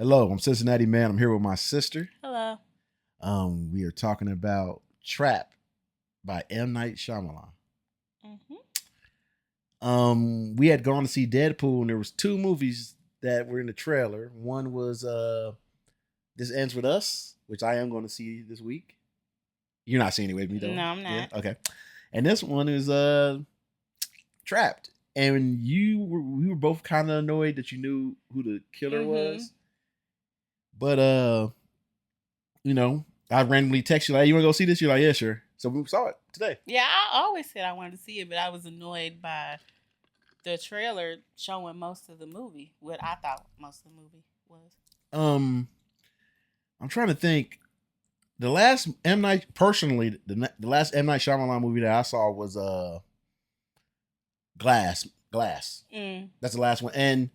Hello, I'm Cincinnati Man. I'm here with my sister. Hello. We are talking about Trap by M. Night Shyamalan. hmm We had gone to see Deadpool, and there was two movies that were in the trailer. One was This Ends With Us, which I am going to see this week. You're not seeing it with me though. No, I'm Yeah. not. Okay. And this one is Trapped. And we were both kind of annoyed that you knew who the killer was. But I randomly text you like, "You want to go see this?" You're like, "Yeah, sure." So we saw it today. Yeah, I always said I wanted to see it, but I was annoyed by the trailer showing most of the movie. What I thought most of the movie was. I'm trying to think. The last M Night personally, the last M Night Shyamalan movie that I saw was Glass. Glass. That's the last one, and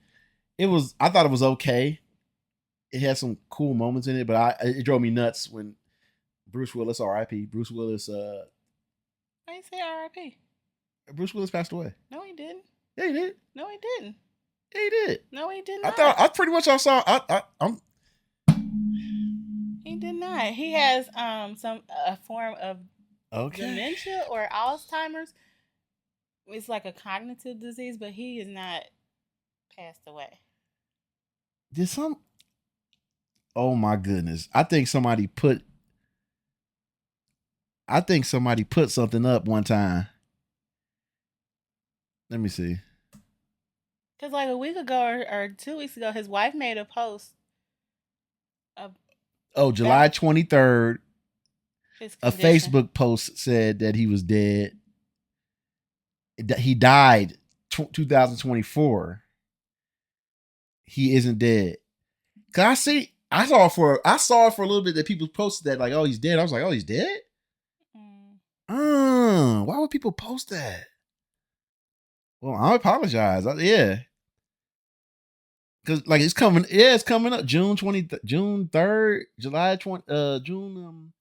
I thought it was okay. It had some cool moments in it, but it drove me nuts when Bruce Willis, R.I.P. Bruce Willis. Why you say R.I.P.? Bruce Willis passed away. No, he didn't. Yeah, he did. No, he didn't. Yeah, he did. No, he did I not. thought I pretty much I saw. I'm. He did not. He has a form of Okay. dementia or Alzheimer's. It's like a cognitive disease, but he is not passed away. Did some? Oh my goodness! I think somebody put something up one time. Let me see. Because like a week ago or 2 weeks ago, his wife made a post. July 23rd, a condition. Facebook post said that he was dead. He died 2024. He isn't dead. Cause I saw it for a little bit that people posted that like, oh, he's dead. I was like, oh, he's dead. Why would people post that? Well, I apologize. Yeah, because like it's coming. Yeah, it's coming up June 3rd, July 20, June.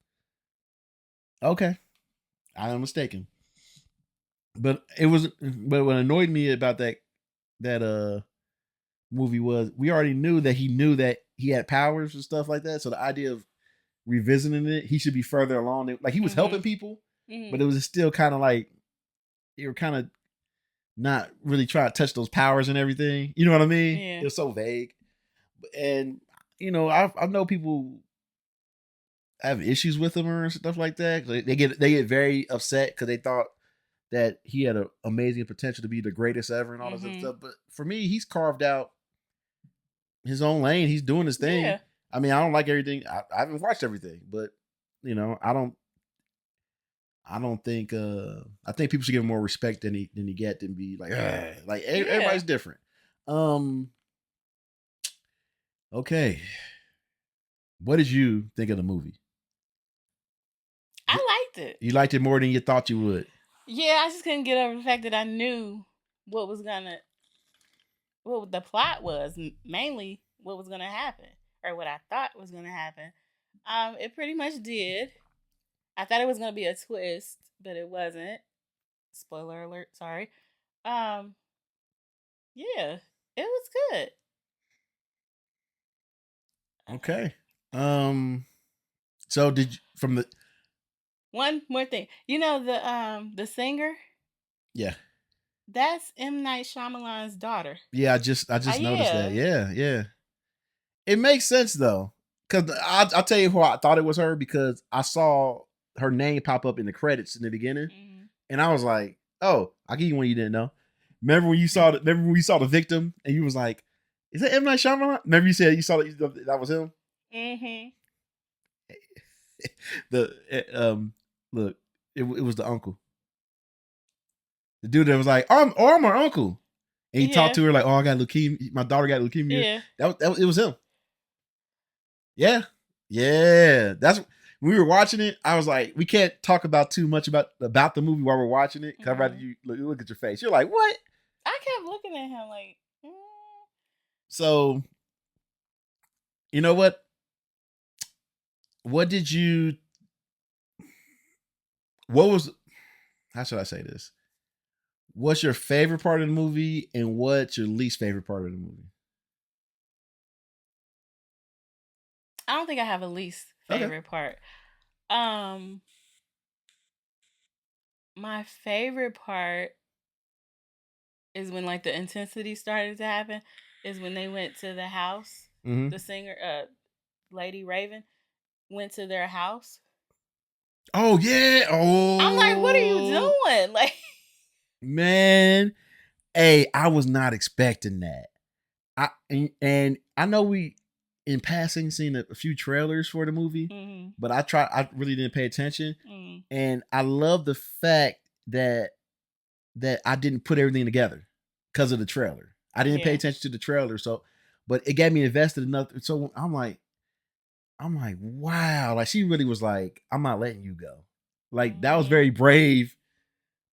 Okay, I am mistaken. But what annoyed me about that movie was we already knew that he had powers and stuff like that. So the idea of revisiting it, he should be further along. Like he was helping people, but it was still kind of like you were kind of not really trying to touch those powers and everything. You know what I mean? Yeah. It was so vague. And I know people have issues with him or stuff like that. They get very upset because they thought that he had an amazing potential to be the greatest ever and all this other stuff. But for me, he's carved out his own lane. He's doing his thing. Yeah. I mean, I don't like everything. I haven't watched everything, but I don't think. I think people should give him more respect than he get than be like, everybody's different. Okay. What did you think of the movie? I liked it. You liked it more than you thought you would. Yeah, I just couldn't get over the fact that I knew what the plot was, mainly what was gonna happen, or what I thought was gonna happen. It pretty much did. I thought it was gonna be a twist, but it wasn't. Spoiler alert, sorry. Yeah, it was good. Okay. So did you, from the one more thing, the singer? Yeah. That's M. Night Shyamalan's daughter. Yeah, I just noticed that. Yeah. It makes sense though, because I'll tell you who I thought it was her because I saw her name pop up in the credits in the beginning, and I was like, "Oh, I'll give you one you didn't know." Remember when you saw the victim and you was like, "Is that M. Night Shyamalan?" Remember you said you saw that was him. Look, it was the uncle. The dude that was like, I'm her uncle. And he talked to her like, oh, I got leukemia. My daughter got leukemia. Yeah. It was him. Yeah. Yeah. That's when we were watching it. I was like, we can't talk about too much about the movie while we're watching it. Cause you look at your face. You're like, what? I kept looking at him like, So, you know what? What was, how should I say this? What's your favorite part of the movie and what's your least favorite part of the movie? I don't think I have a least Okay. favorite part. Um, my favorite part is when like the intensity started to happen. Is when they went to the house. Mm-hmm. The singer, Lady Raven, went to their house. Oh yeah. I'm like, what are you Oh doing? Like, man. Hey, I was not expecting that. And I know we in passing seen a few trailers for the movie, mm-hmm, but I really didn't pay attention. mm-hmm. And I love the fact that I didn't put everything together because of the trailer. I didn't pay Yeah. attention to the trailer, so but it got me invested enough. So I'm like, wow, like she really was like, I'm not letting you go. Like that was Mm-hmm. very brave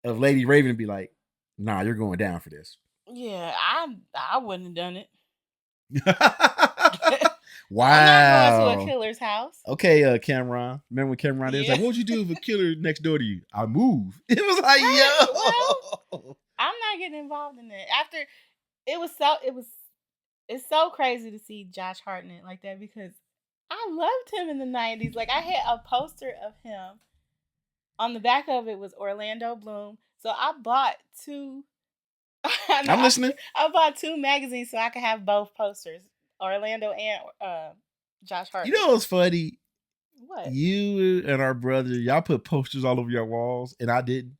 of Lady Raven to be like, nah, you're going down for this. Yeah, I wouldn't have done it. I'm not going to a Wow. killer's house. Okay, Cameron. Remember when Cameron is Yeah. like, what would you do if a killer next door to you? I move. It was like, Right. yo. Well, I'm not getting involved in it. After it's so crazy to see Josh Hartnett like that because I loved him in the 90s. Like I had a poster of him. On the back of it was Orlando Bloom. So I bought two I'm listening. I bought two magazines so I could have both posters. Orlando and Josh You Hartnett. know what's funny? What? You and our brother, y'all put posters all over your walls, and I didn't.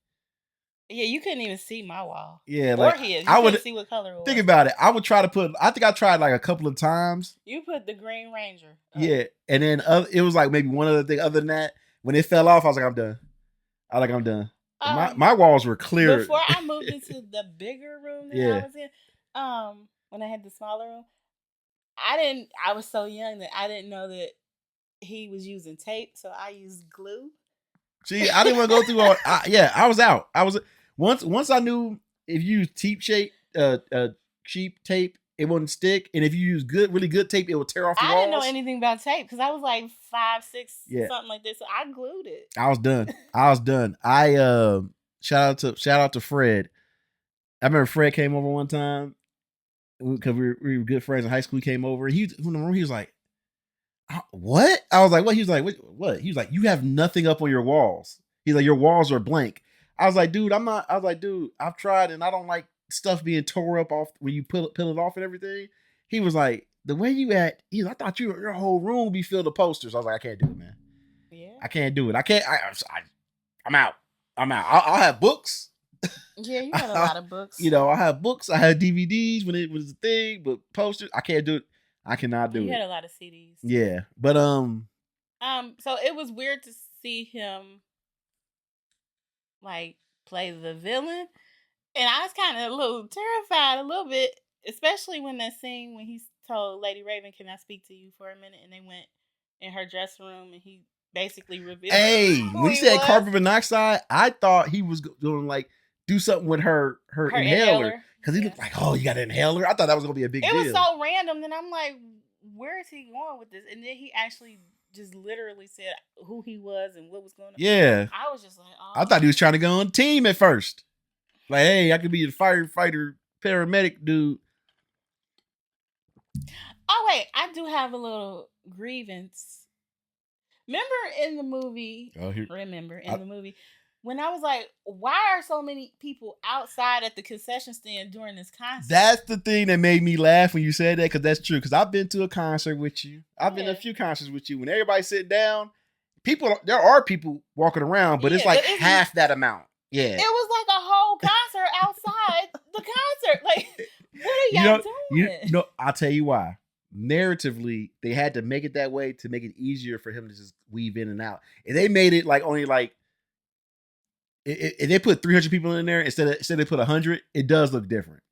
Yeah, you couldn't even see my wall. Yeah, Or like his. You I couldn't would see what color it was. think about it. I would try to put. I think I tried like a couple of times. You put the Green Ranger up. Yeah, and then it was like maybe one other thing. Other than that, when it fell off, I was like, I'm done. I'm done. My walls were clear. Before I moved into the bigger room that I was in, when I had the smaller room, I was so young that I didn't know that he was using tape, so I used glue. See, I didn't want to go through all. I was out. I was once I knew if you use cheap tape, it wouldn't stick, and if you use really good tape, it would tear off the walls. I didn't know anything about tape because I was like 5, 6, Yeah. something like this. So I glued it. I was done. I shout out to Fred. I remember Fred came over one time because we were good friends in high school. He came over. He was like, what? I was like, what? He was like, what? He was like, you have nothing up on your walls. He's like, your walls are blank. I was like, dude, I'm not. I was like, dude, I've tried and I don't like stuff being tore up off when you peel it off and everything. He was like, the way you at, I thought your whole room would be filled with posters. I was like, I can't do it, man. Yeah. I can't do it. I can't. I'm out. I'll have books. Yeah, you had a lot of books. I have books. I had DVDs when it was a thing, but posters, I can't do it. I cannot do it. You had a lot of CDs. Yeah, but so it was weird to see him like play the villain, and I was kind of a little terrified, a little bit, especially when that scene when he told Lady Raven, "Can I speak to you for a minute?" and they went in her dressing room, and he basically revealed. Hey, when he said carbon monoxide, I thought he was going to like do something with her inhaler. Because he looked like, oh, you got an inhaler? I thought that was going to be a big deal. It was so random. Then I'm like, where is he going with this? And then he actually just literally said who he was and what was going on. Yeah. I was just like, oh. I thought he was trying to go on team at first. Like, hey, I could be a firefighter, paramedic dude. Oh, wait. I do have a little grievance. Remember in the movie, the movie, when I was like, why are so many people outside at the concession stand during this concert? That's the thing that made me laugh when you said that, because that's true. Because I've been to a concert with you. I've been to a few concerts with you. When everybody sit down, there are people walking around, but it's like half that amount. Yeah. It was like a whole concert outside the concert. Like, what are y'all doing? I'll tell you why. Narratively, they had to make it that way to make it easier for him to just weave in and out. And they made it like only like, if they put 300 people in there instead they put 100, it does look different.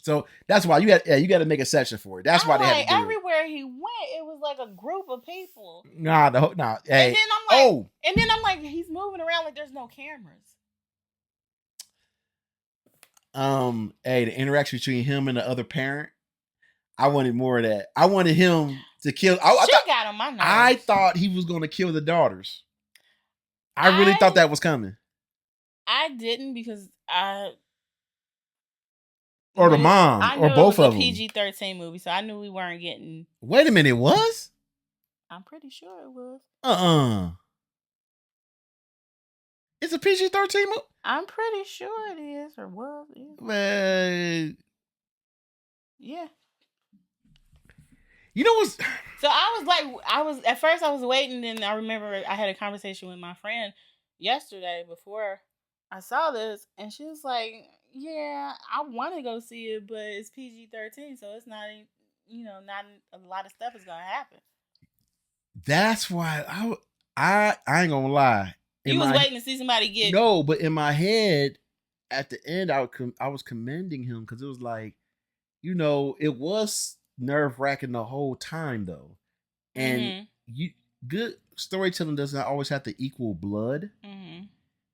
So that's why you got to make a section for it. That's why they had to do everywhere he went, it was like a group of people. Hey, and then I'm like, he's moving around like there's no cameras. Hey, the interaction between him and the other parent, I wanted more of that. I wanted him to kill. Got on my nerves. I thought he was going to kill the daughters. I really thought that was coming. I didn't because or the mom, or both of them. PG-13 movie, so I knew we weren't getting. Wait a minute, it was? I'm pretty sure it was. It's a PG-13 movie. I'm pretty sure it is or was. Man, Yeah. you know what's? So I was at first I was waiting, and I remember I had a conversation with my friend yesterday before I saw this, and she was like, "Yeah, I want to go see it, but it's PG-13, so it's not, not a lot of stuff is gonna happen." That's why I ain't gonna lie. You was waiting to see somebody get no, but in my head, at the end, I was commending him because it was like, it was nerve wracking the whole time though, and you good storytelling doesn't always have to equal blood.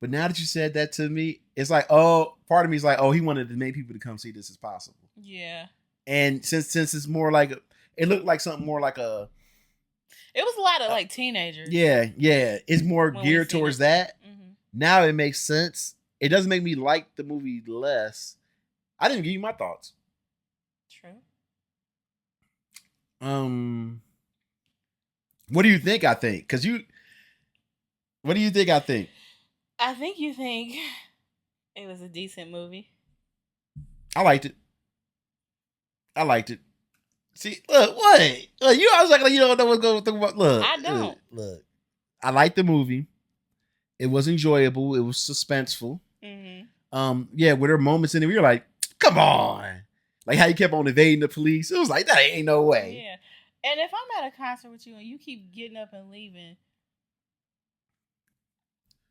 But now that you said that to me, it's like, oh, part of me is like, oh, he wanted to make people to come see this as possible. Yeah. And since it's more like it looked like something more like a. It was a lot of like teenagers. Yeah. It's more geared towards that. Now it makes sense. It doesn't make me like the movie less. I didn't give you my thoughts. True. What do you think? I think because you. What do you think? I think. I think you think it was a decent movie. I liked it. See, look, what? You always like you don't know what's going to about. Look, I don't. Look, I liked the movie. It was enjoyable. It was suspenseful. Yeah, with there moments in it, we were like, "Come on!" Like how you kept on evading the police. It was like that ain't no way. Yeah, and if I'm at a concert with you and you keep getting up and leaving,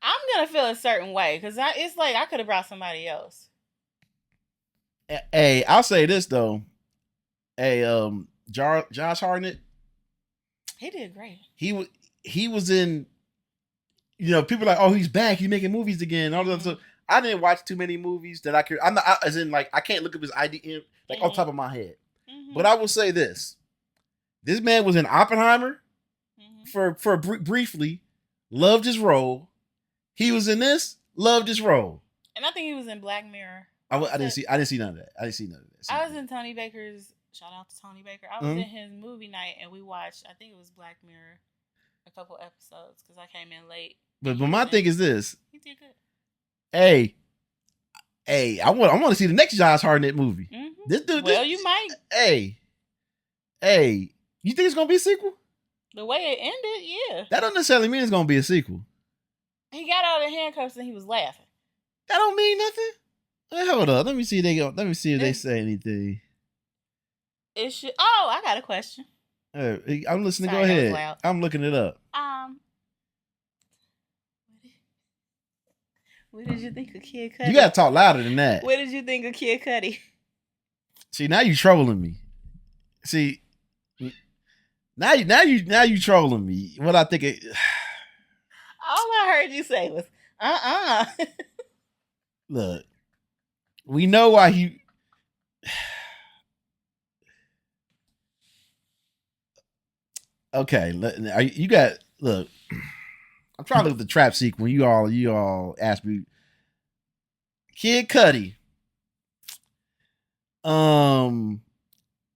I'm gonna feel a certain way because it's like I could have brought somebody else. Hey, I'll say this though. Hey, Josh Hartnett. He did great. He was in. People are like, oh, he's back. He's making movies again. All that stuff. I didn't watch too many movies that I could. I'm not as in like I can't look up his ID like on top of my head. But I will say this: this man was in Oppenheimer for briefly. Loved his role. He was in this. Loved his role. And I think he was in Black Mirror. I didn't see none of that. I was in Tony Baker's. Shout out to Tony Baker. I was in his movie night and we watched. I think it was Black Mirror, a couple episodes because I came in late. But my thing is this. He did good. Hey, I want to see the next Josh Hartnett movie. This dude. Well, you might. Hey, you think it's gonna be a sequel? The way it ended, yeah. That don't necessarily mean it's gonna be a sequel. He got out of the handcuffs and he was laughing. That don't mean nothing. Hold up. Let me see if they say anything. It should. Oh, I got a question. I'm listening. Sorry, go ahead. I'm looking it up. What did you think of Kid Cudi? You gotta talk louder than that. What did you think of Kid Cudi? See, now you trolling me. See, now you trolling me. What I think it. All I heard you say was Look, we know why he. Okay, you got look. I'm trying to look at the trap sequence. You all asked me. Kid Cudi.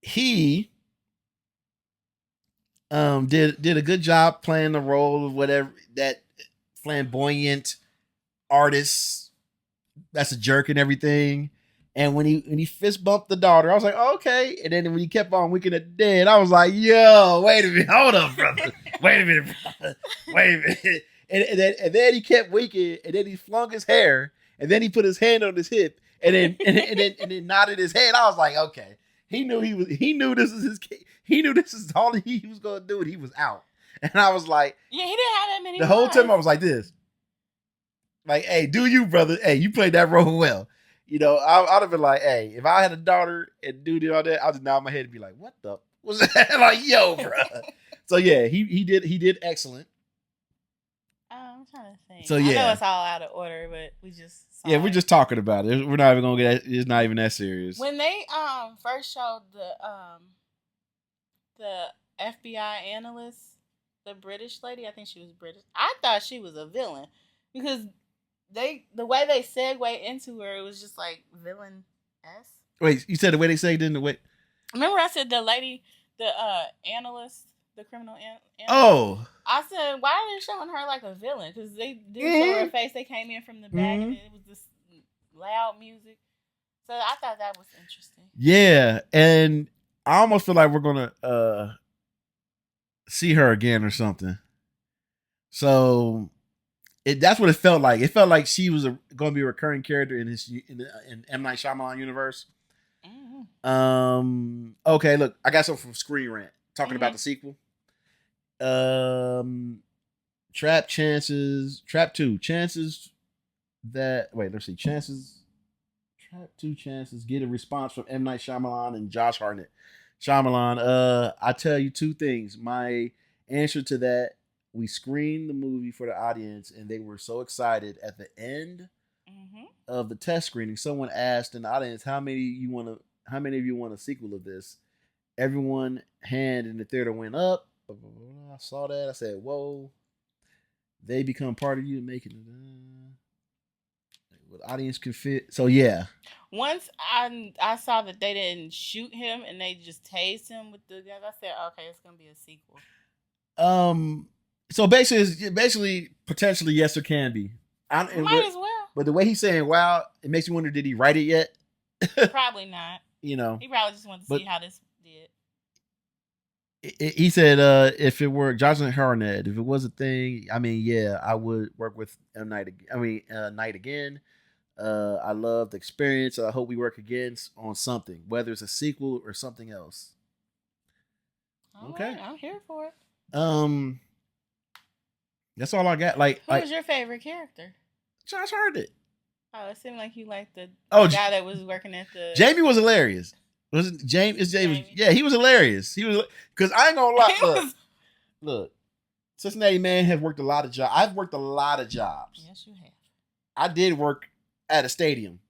He did a good job playing the role of whatever that flamboyant artist that's a jerk and everything. And when he fist bumped the daughter, I was like, oh, okay. And then when he kept on winking at the dead, I was like, yo, wait a minute, hold up, brother. Wait a minute, brother. Wait a minute. And then he kept winking, and then he flung his hair, and then he put his hand on his hip, and then nodded his head. I was like, okay. He knew this is all he was gonna do, and he was out. And I was like, yeah, he didn't have that many. The whole time I was like this, like, hey, do you, brother? Hey, you played that role well. I'd have been like, hey, if I had a daughter and dude did all that, I'd just nod my head and be like, what the was that? Like, yo, bro. So yeah, he did excellent. I'm trying to think. So yeah, I know it's all out of order, but we're just talking about it. We're not even gonna get. It's not even that serious. When they first showed the FBI analyst, the British lady, I think she was British. I thought she was a villain because the way they segue into her, it was just like villain-esque. Wait, you said the way they segued into the way? Remember I said the lady, the analyst, the criminal animal. Oh. I said, why are they showing her like a villain? Because they didn't show her face. They came in from the back, and it was this loud music. So I thought that was interesting. Yeah, and I almost feel like we're gonna see her again or something. So that's what it felt like. It felt like she was going to be a recurring character in M. Night Shyamalan universe. Mm-hmm. Okay, look, I got something from Screen Rant talking about the sequel. Trap 2 chances that Trap 2 chances get a response from M. Night Shyamalan and Josh Hartnett. Shyamalan, I tell you two things. My answer to that, we screened the movie for the audience and they were so excited at the end of the test screening. Someone asked in the audience, how many of you want a sequel of this? Everyone hand in the theater went up. I saw that. I said, whoa. They become part of you making it. The audience can fit. So yeah. Once I saw that they didn't shoot him and they just tased him with the guns, I said, okay, it's gonna be a sequel. So basically, potentially, yes, there can be. Might as well. But the way he's saying, "Wow," it makes me wonder: did he write it yet? Probably not. You know, he probably just wanted to see how this did. He said, "If it were Johnson Harnett, if it was a thing, I mean, yeah, I would work with Night again. I love the experience. I hope we work again on something, whether it's a sequel or something else." Okay, right, I'm here for it. That's all I got. Like, who was your favorite character? Josh Hartnett. Oh, it seemed like you liked the guy that was working at the. Jamie was hilarious. Wasn't James? Yeah, he was hilarious. He was, because I ain't gonna lie. Look, Cincinnati man has worked a lot of jobs. I've worked a lot of jobs. Yes, you have. I did work at a stadium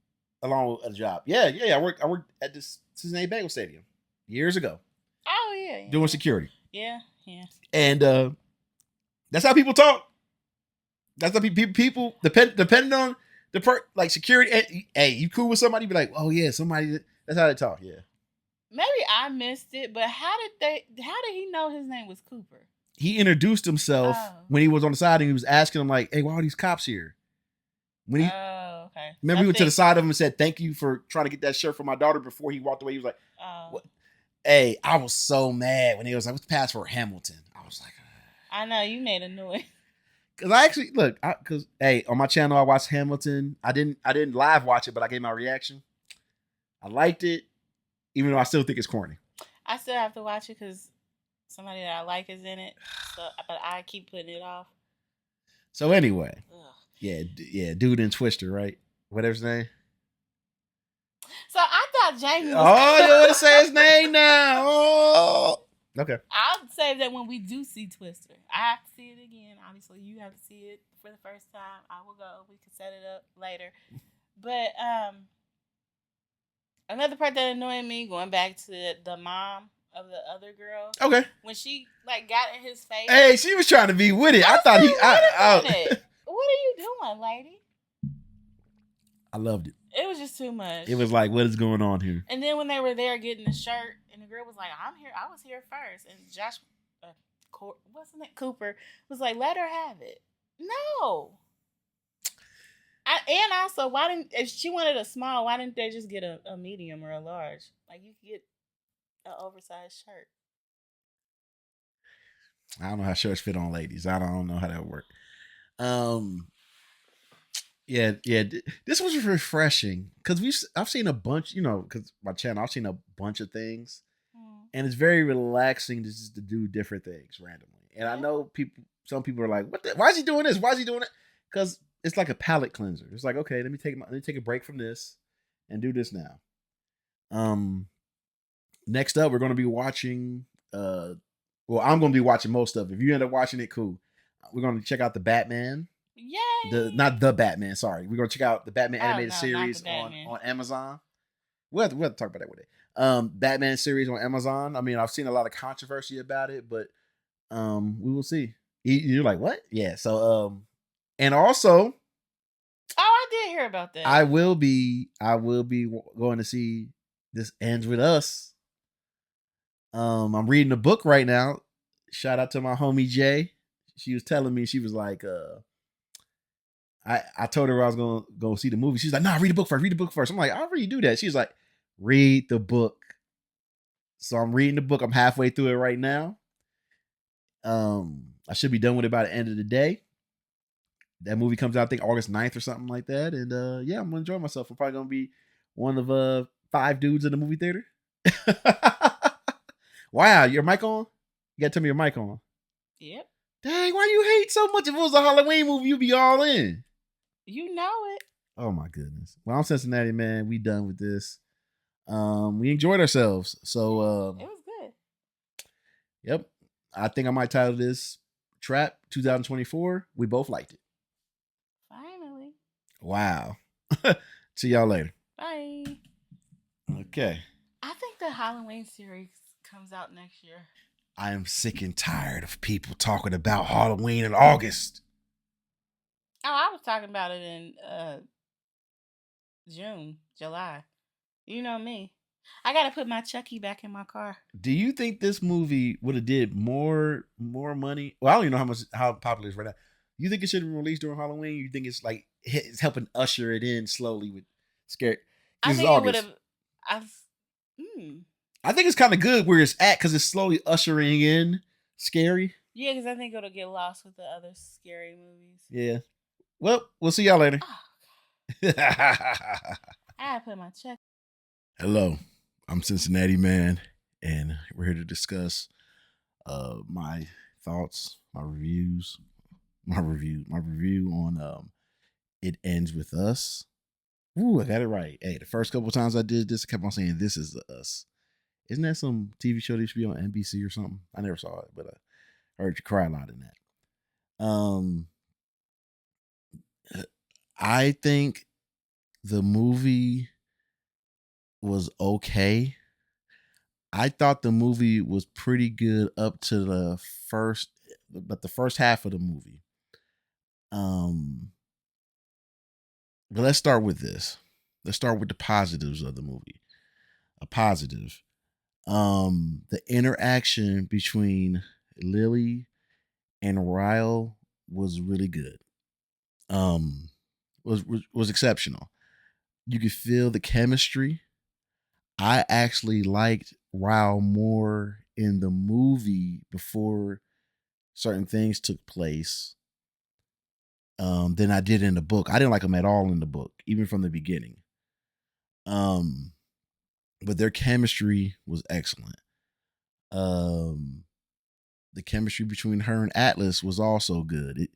along with a job. Yeah. I worked at the Cincinnati Bengals stadium years ago. Oh yeah. Doing security. Yeah. And that's how people talk. That's how people depending on the like security. And, hey, you cool with somebody? Be like, oh yeah, somebody. That's how they talk. Yeah. Maybe I missed it, but how did he know his name was Cooper? He introduced himself when he was on the side and he was asking him like, "Hey, why are these cops here?" When he, okay. Remember, he went to the side of him and said, "Thank you for trying to get that shirt for my daughter." Before he walked away, he was like, "What?" Hey, I was so mad when he was like, "What's pass for Hamilton?" I was like, I know you made a noise. Cause I actually on my channel I watched Hamilton. I didn't live watch it, but I gave my reaction. I liked it, even though I still think it's corny. I still have to watch it because somebody that I like is in it. So, but I keep putting it off. So anyway, yeah, dude in Twister, right? Whatever his name. So I thought Jamie was. Oh, you want to say his name now? Oh. Okay. I'll save that when we do see Twister. I have to see it again. Obviously, you have to see it for the first time. I will go. We can set it up later. But another part that annoyed me, going back to the mom of the other girl. Okay. When she got in his face. Hey, she was trying to be with it. I thought what are you doing, lady? I loved it. It was just too much. It was like, what is going on here? And then when they were there getting the shirt, and the girl was like, "I'm here. I was here first." And Josh, what's his name? Cooper was like, "Let her have it." No. And also, if she wanted a small, why didn't they just get a medium or a large? Like, you could get an oversized shirt. I don't know how shirts fit on ladies. I don't know how that would work. Yeah. This was refreshing because I've seen a bunch, because my channel, I've seen a bunch of things, and it's very relaxing just to do different things randomly. And I know some people are like, why is he doing this? Why is he doing it? Because it's like a palate cleanser. It's like, okay, let me take a break from this and do this now. Next up, we're going to be watching, I'm going to be watching most of it. If you end up watching it, cool. We're going to check out the Batman. Yay! Not the Batman, sorry. We're going to check out the Batman animated series on Amazon. We'll have to talk about that one day. Batman series on Amazon. I mean, I've seen a lot of controversy about it, but we will see. You're like, what? Yeah, so and also, I did hear about that. I will be going to see This Ends With Us. I'm reading a book right now. Shout out to my homie Jay. She was telling me, she was like, I told her I was gonna go see the movie. She's like, nah, read the book first. Read the book first. I'm like, I already do that. She's like, read the book. So I'm reading the book. I'm halfway through it right now. I should be done with it by the end of the day. That movie comes out, I think August 9th or something like that. And yeah, I'm gonna enjoy myself. I'm probably gonna be one of 5 dudes in the movie theater. Wow, your mic on? You gotta tell me your mic on. Yep. Dang, why you hate so much? If it was a Halloween movie, you'd be all in. You know it. Oh my goodness. Well, I'm Cincinnati, man. We done with this. We enjoyed ourselves. So It was good. yep. I think I might title this Trap 2024. We both liked it. Finally. Wow. See y'all later. Bye. Okay. I think the Halloween series comes out next year. I am sick and tired of people talking about Halloween in August. Oh, I was talking about it in June, July. You know me. I gotta put my Chucky back in my car. Do you think this movie would have did more money? Well, I don't even know how popular it is right now. You think it should have been released during Halloween? You think it's like it's helping usher it in slowly with scare? I Because it's think it would August. have. I've. Mm. I think it's kind of good where it's at because it's slowly ushering in scary. Yeah, because I think it'll get lost with the other scary movies. Yeah. Well, we'll see y'all later. Oh, I gotta put my Chucky. Hello, I'm Cincinnati Man, and we're here to discuss my thoughts, my review on It Ends With Us. Ooh, I got it right. Hey, the first couple times I did this, I kept on saying This Is Us. Isn't that some TV show that used to be on NBC or something? I never saw it, but I heard you cry a lot in that. I think the movie was okay. I thought the movie was pretty good up to the first half of the movie. But let's start with this. Let's start with the positives of the movie. A positive. The interaction between Lily and Ryle was really good. Was exceptional. You could feel the chemistry. I actually liked Ryle more in the movie before certain things took place than I did in the book. I didn't like him at all in the book, even from the beginning. But their chemistry was excellent. The chemistry between her and Atlas was also good.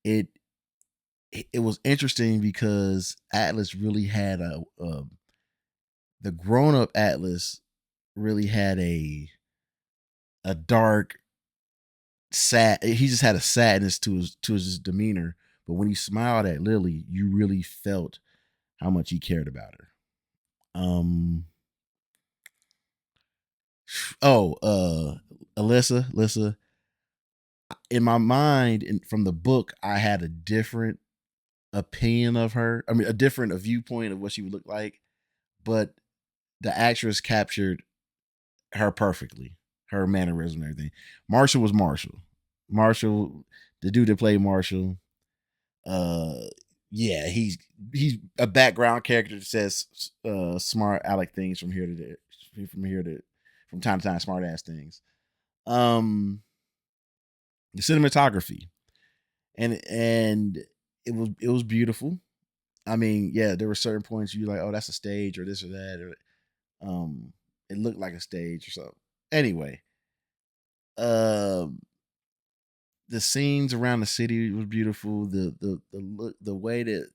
It was interesting because Atlas really had the grown up Atlas really had a dark sad. He just had a sadness to his demeanor. But when he smiled at Lily, you really felt how much he cared about her. Alyssa. In my mind, from the book, I had a different opinion of her. I mean, a different viewpoint of what she would look like. But the actress captured her perfectly, her mannerism and everything. Marshall was Marshall. Marshall, the dude that played Marshall. Yeah, he's a background character that says smart aleck things from here to there, from time to time, smart ass things. The cinematography and it was beautiful. I mean, yeah, there were certain points you like, oh, that's a stage or this or that, or it looked like a stage or something. Anyway, the scenes around the city was beautiful. The way that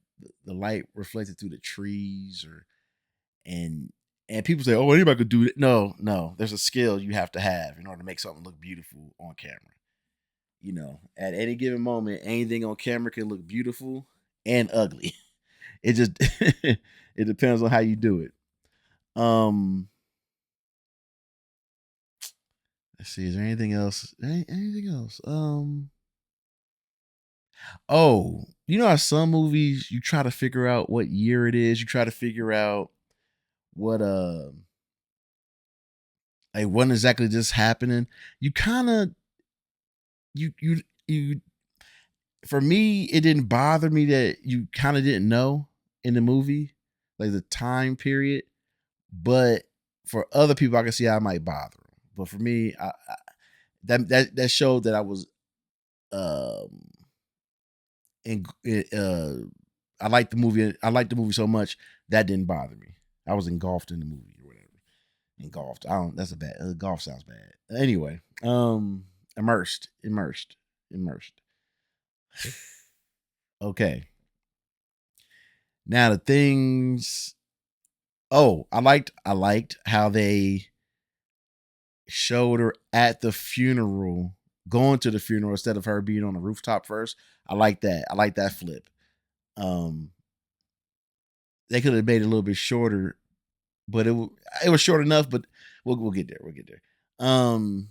the light reflected through the trees, and people say, oh, anybody could do it. No, there's a skill you have to have in order to make something look beautiful on camera. You know, at any given moment, anything on camera can look beautiful and ugly. It just it depends on how you do it. Let's see, is there anything else? Anything else? Oh, you know how some movies you try to figure out what year it is, you try to figure out what like what exactly just happening. You kind of you for me, it didn't bother me that you kind of didn't know in the movie, like the time period. But for other people, I can see how it might bother them. But for me, that showed that I was um in I liked the movie. I liked the movie so much that didn't bother me. I was engulfed in the movie or whatever. Engulfed. I don't. That's a bad. Golf sounds bad. Anyway, immersed. Okay. Now the things. Oh, I liked how they showed her at the funeral, going to the funeral instead of her being on the rooftop first. I like that. I like that flip. Um, they could have made it a little bit shorter, but it was short enough. But we'll get there. We'll get there. Um.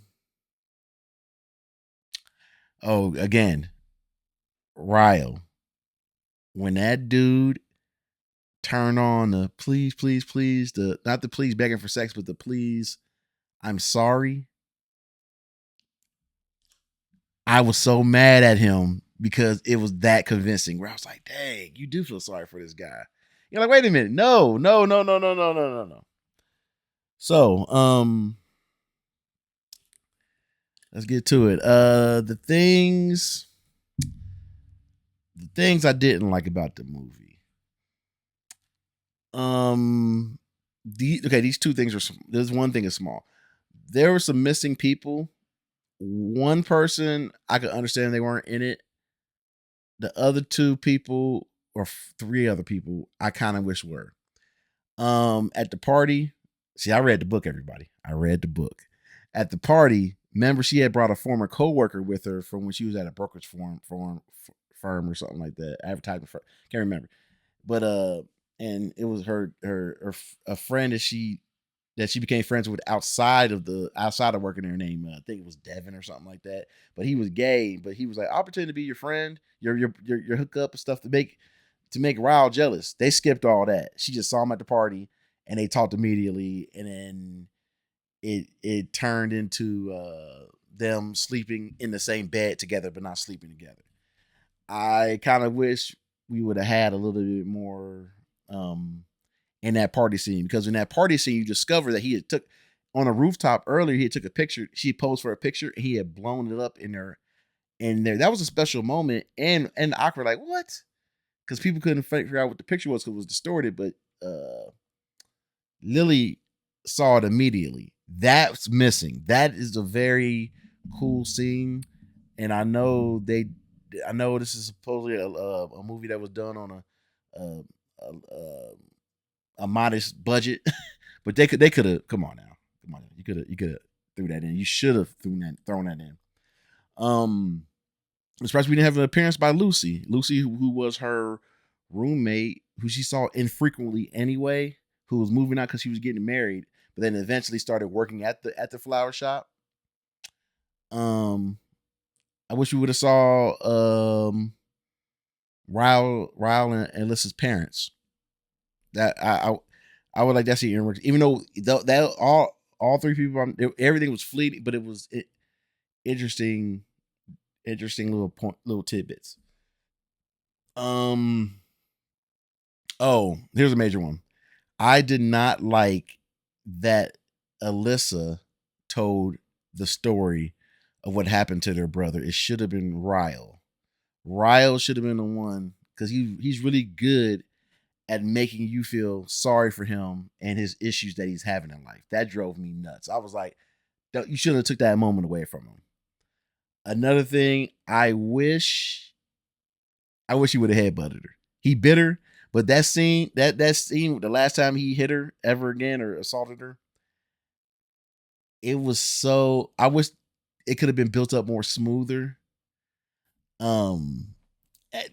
Oh, again, Ryle. When that dude turned on the please, please, please, the not the please begging for sex, but the please, I'm sorry. I was so mad at him because it was that convincing. Where I was like, dang, you do feel sorry for this guy. You're like, wait a minute, no, no, no, no, no, no, no, no, no. So, let's get to it. The things I didn't like about the movie. These two things are. There's one thing is small. There were some missing people. One person I could understand they weren't in it. The other two people or three other people I kind of wish were. At the party, see, I read the book. Everybody, I read the book. At the party, remember she had brought a former coworker with her from when she was at a brokerage firm or something like that, advertising firm. Can't remember, but and it was her a friend that she became friends with outside of working there named I think it was Devin or something like that. But he was gay, but he was like, I'll pretend to be your friend, your hookup and stuff to make Ryle jealous. They skipped all that. She just saw him at the party and they talked immediately, and then it turned into them sleeping in the same bed together but not sleeping together. I kind of wish we would have had a little bit more in that party scene, because in that party scene you discover that he had took on a rooftop earlier. He had took a picture. She posed for a picture. And he had blown it up in there. That was a special moment and awkward. Like what? Because people couldn't figure out what the picture was because it was distorted. But Lily saw it immediately. That's missing. That is a very cool scene, and I know this is supposedly a movie that was done on a a, a modest budget, but they could have come on, you could have threw that in. You should have thrown that in. I'm surprised we didn't have an appearance by Lucy. Lucy, who was her roommate, who she saw infrequently anyway, who was moving out because she was getting married, but then eventually started working at the flower shop. Um, I wish we would have saw Ryle and Alyssa's parents. That I would like that scene, even though that all three people, everything was fleeting, but it was interesting, little tidbits. Um. Oh, here's a major one. I did not like that Alyssa told the story of what happened to their brother. It should have been Ryle. Ryle should have been the one because he's really good at making you feel sorry for him and his issues that he's having in life. That drove me nuts. I was like, you shouldn't have took that moment away from him. Another thing, I wish he would have headbutted her. He bit her, but that scene, the last time he hit her ever again or assaulted her, it was so. I wish it could have been built up more smoother. Um,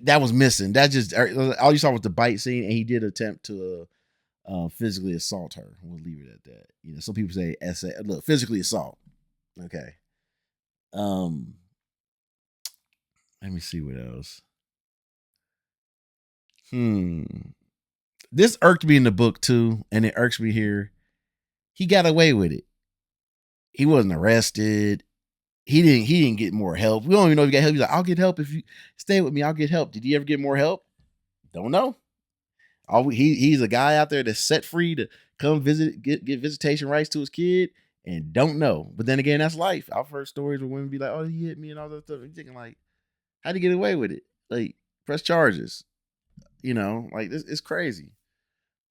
that was missing. That just all you saw was the bite scene, and he did attempt to physically assault her. We'll leave it at that. Some people say look, physically assault. Okay. Um, let me see what else. This irked me in the book too, and it irks me here. He got away with it. He wasn't arrested. he didn't get more help. We don't even know if he got help. He's like, I'll get help if you stay with me. I'll get help. Did he ever get more help? Don't know. He's a guy out there that's set free to come visit, get visitation rights to his kid, and don't know. But then again, that's life. I've heard stories where women be like, "Oh, he hit me" and all that stuff. And you're thinking like, how'd he get away with it? Like, press charges. Like this, it's crazy.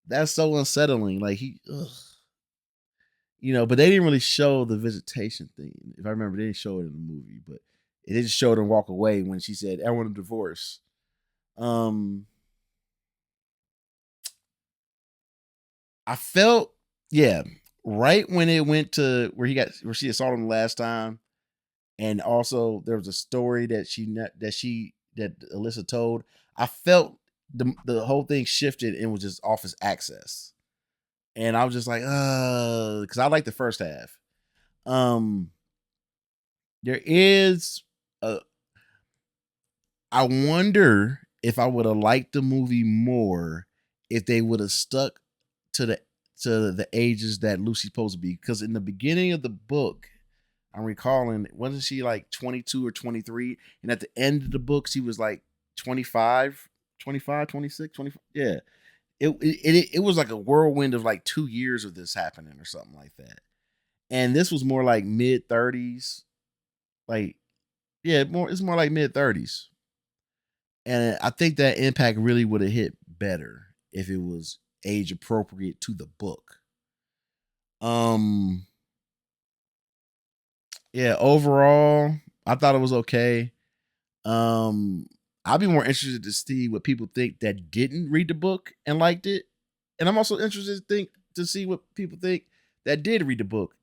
That's so unsettling. Like but they didn't really show the visitation thing. If I remember, they didn't show it in the movie, but it just showed her walk away when she said, "I want a divorce." I felt, yeah, right when it went to where she assaulted him last time, and also there was a story that that Alyssa told. I felt the whole thing shifted and was just office access, and I was just like, because I like the first half. There is a. I wonder if I would have liked the movie more if they would have stuck to the ages that Lucy's supposed to be. Because in the beginning of the book, I'm recalling, wasn't she like 22 or 23? And at the end of the book, she was like 25, 25, 26, 25. Yeah. It was like a whirlwind of like 2 years of this happening or something like that. And this was more like mid 30s. Like, yeah, it's more like mid 30s. And I think that impact really would have hit better if it was age appropriate to the book. Um yeah, overall, I thought it was okay. Um I'd be more interested to see what people think that didn't read the book and liked it. And I'm also interested to see what people think that did read the book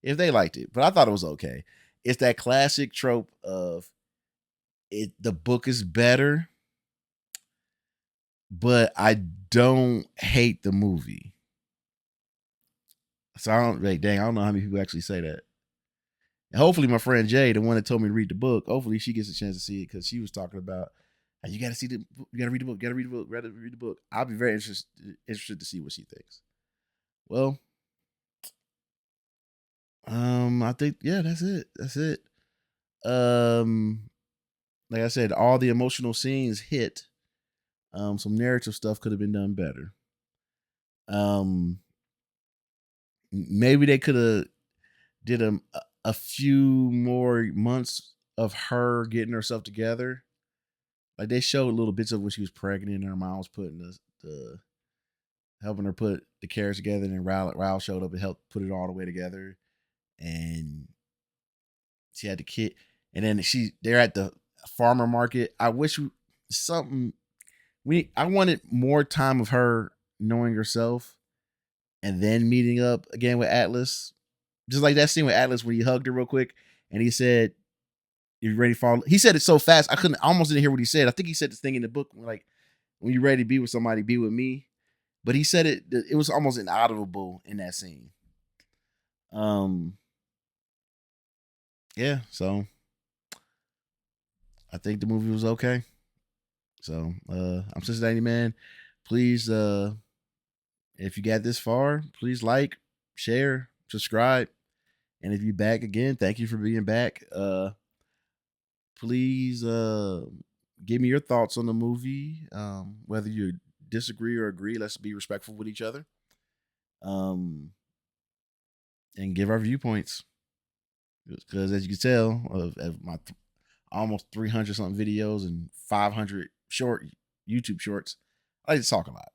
if they liked it. But I thought it was okay. It's that classic trope of the book is better, but I don't hate the movie. So I don't like, dang, I don't know how many people actually say that. And hopefully my friend Jay, the one that told me to read the book, hopefully she gets a chance to see it because she was talking about, "Hey, you gotta see the you gotta read the book, you gotta read the book, rather read the book." I'll be very interested to see what she thinks. Well, I think yeah, that's it. That's it. Um like I said, all the emotional scenes hit. Some narrative stuff could have been done better. Um Maybe they could have did a few more months of her getting herself together. Like they showed little bits of when she was pregnant and her mom was putting the helping her put the carriage together, and then Rao showed up and helped put it all the way together, and she had the kid, and then they're at the farmer market. I wish something I wanted more time of her knowing herself, and then meeting up again with Atlas. Just like that scene with Atlas where he hugged her real quick and he said, "You ready to fall?" He said it so fast I almost didn't hear what he said. I think he said this thing in the book like, "When you're ready to be with somebody, be with me." But he said it was almost inaudible in that scene. Um yeah, so I think the movie was okay. So I'm Cincinnati Man. Please if you got this far, please like, share, subscribe. And if you're back again, thank you for being back. Please give me your thoughts on the movie. Whether you disagree or agree, let's be respectful with each other. And give our viewpoints. Because as you can tell, of my almost 300 something videos and 500 short YouTube shorts, I like to talk a lot.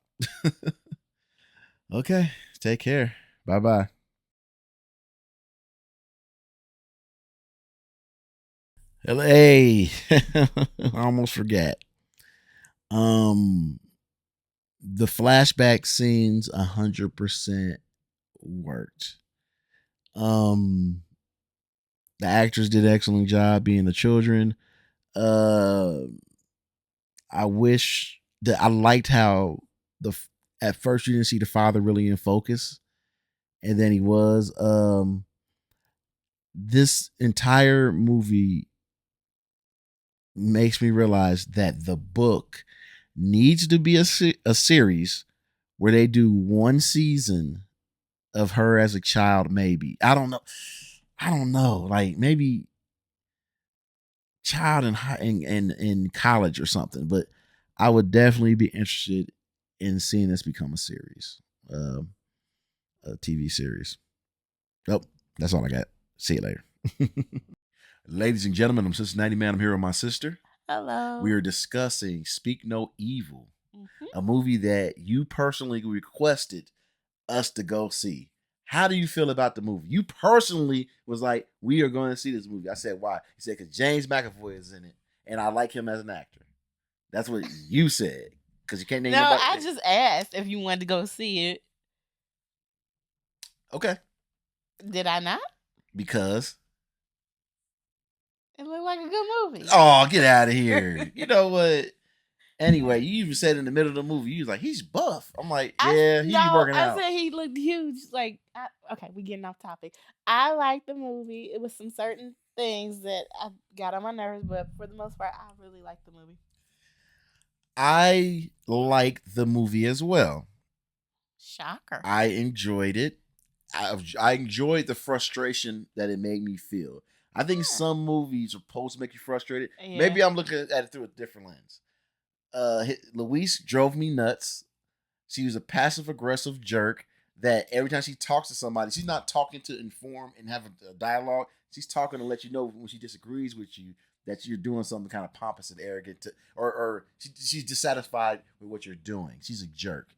Okay, take care. Bye bye. Hey, I almost forgot. Um, the flashback scenes 100% worked. Um, the actors did an excellent job being the children. Uh, I wish that I liked how at first you didn't see the father really in focus, and then he was. This entire movie makes me realize that the book needs to be a series where they do one season of her as a child. Maybe I don't know. Like maybe child in college or something. But I would definitely be interested in seeing this become a series, a TV series. Oh, that's all I got. See you later. Ladies and gentlemen, I'm Cincinnati Man. I'm here with my sister. Hello. We are discussing Speak No Evil, a movie that you personally requested us to go see. How do you feel about the movie? You personally was like, we are going to see this movie. I said, why? He said, because James McAvoy is in it, and I like him as an actor. That's what you said. Because you can't name nobody. I just asked if you wanted to go see it. Okay. Did I not? Because it looked like a good movie. Oh, get out of here. You know what? Anyway, you even said in the middle of the movie, you was like, he's buff. I'm like, yeah, he be working out. I said he looked huge. Like, okay, we getting off topic. I liked the movie. It was some certain things that I got on my nerves, but for the most part, I really liked the movie. I liked the movie as well. Shocker. I enjoyed it. I enjoyed the frustration that it made me feel. I think some movies are supposed to make you frustrated. Yeah. Maybe I'm looking at it through a different lens. Louise drove me nuts. She was a passive aggressive jerk that every time she talks to somebody, she's not talking to inform and have a dialogue. She's talking to let you know when she disagrees with you that you're doing something kind of pompous and arrogant, or she's dissatisfied with what you're doing. She's a jerk.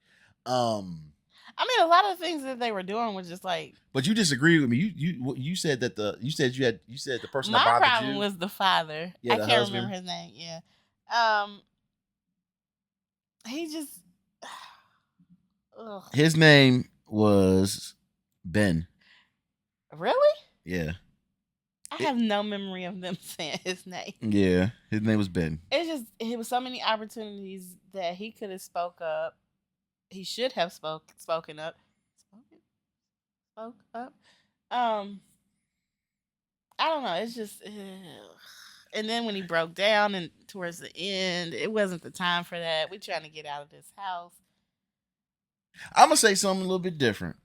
I mean, a lot of things that they were doing was just like. But you disagree with me. You said that you said the person that bothered you. My problem was the father. Yeah, I can't remember his name. Yeah. He just. Ugh. His name was Ben. Really? Yeah. I have no memory of them saying his name. Yeah, his name was Ben. It was so many opportunities that he could have spoke up. He should have spoken up. Spoke up. I don't know. It's just, and then when he broke down and towards the end, it wasn't the time for that. We're trying to get out of this house. I'm gonna say something a little bit different.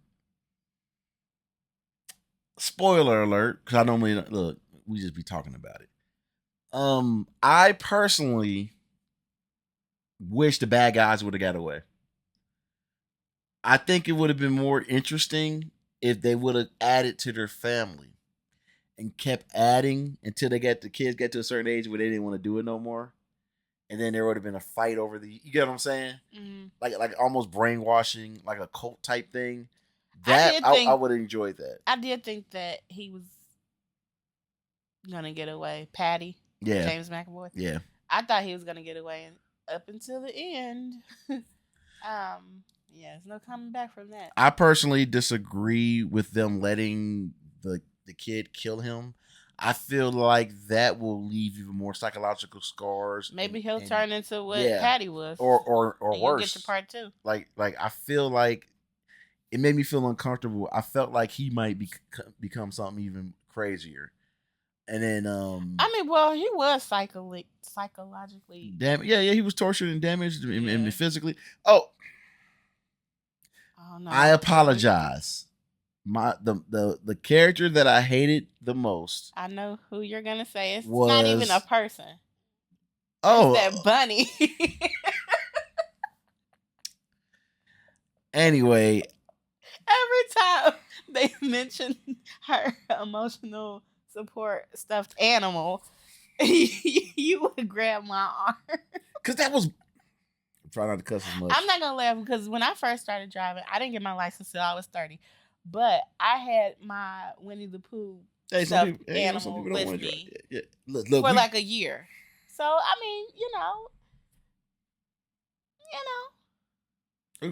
Spoiler alert, because I normally look. We just be talking about it. I personally wish the bad guys would have got away. I think it would have been more interesting if they would have added to their family and kept adding until the kids get to a certain age where they didn't want to do it no more. And then there would have been a fight over you get what I'm saying? Mm-hmm. Like almost brainwashing, like a cult type thing. That I would have enjoyed that. I did think that he was gonna get away. Patty. Yeah. James McAvoy. Yeah. I thought he was gonna get away up until the end. Yeah, there's no coming back from that. I personally disagree with them letting the kid kill him. I feel like that will leave even more psychological scars. Maybe he'll turn into what Patty was, or worse. Get to part 2. Like I feel like it made me feel uncomfortable. I felt like he might become something even crazier. And then I mean, well, he was psychologically damaged. Yeah, he was tortured and damaged and physically. Oh no! I apologize. The character that I hated the most. I know who you're gonna say. It's not even a person. Oh, it's that bunny. Anyway, every time they mention her emotional support stuffed animal, you would grab my arm. Cause that was. Try not to cuss as much. I'm not gonna laugh because when I first started driving, I didn't get my license till I was 30. But I had my Winnie the Pooh stuffed animal with me Look, for like a year. So I mean,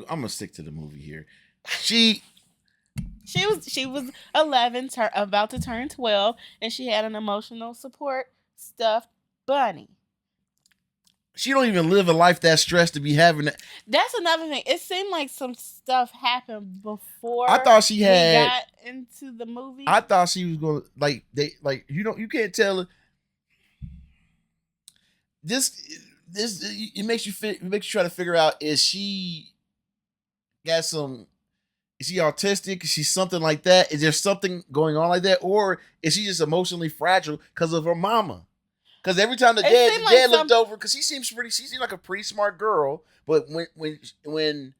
I'm gonna stick to the movie here. She was 11, about to turn 12, and she had an emotional support stuffed bunny. She don't even live a life that stressed to be having that. That's another thing. It seemed like some stuff happened before. I thought she had got into the movie. I thought she was going you can't tell. This it makes you try to figure out is she autistic? Is she something like that? Is there something going on like that, or is she just emotionally fragile because of her mama? Because every time the dad looked over, because she seemed like a pretty smart girl. But when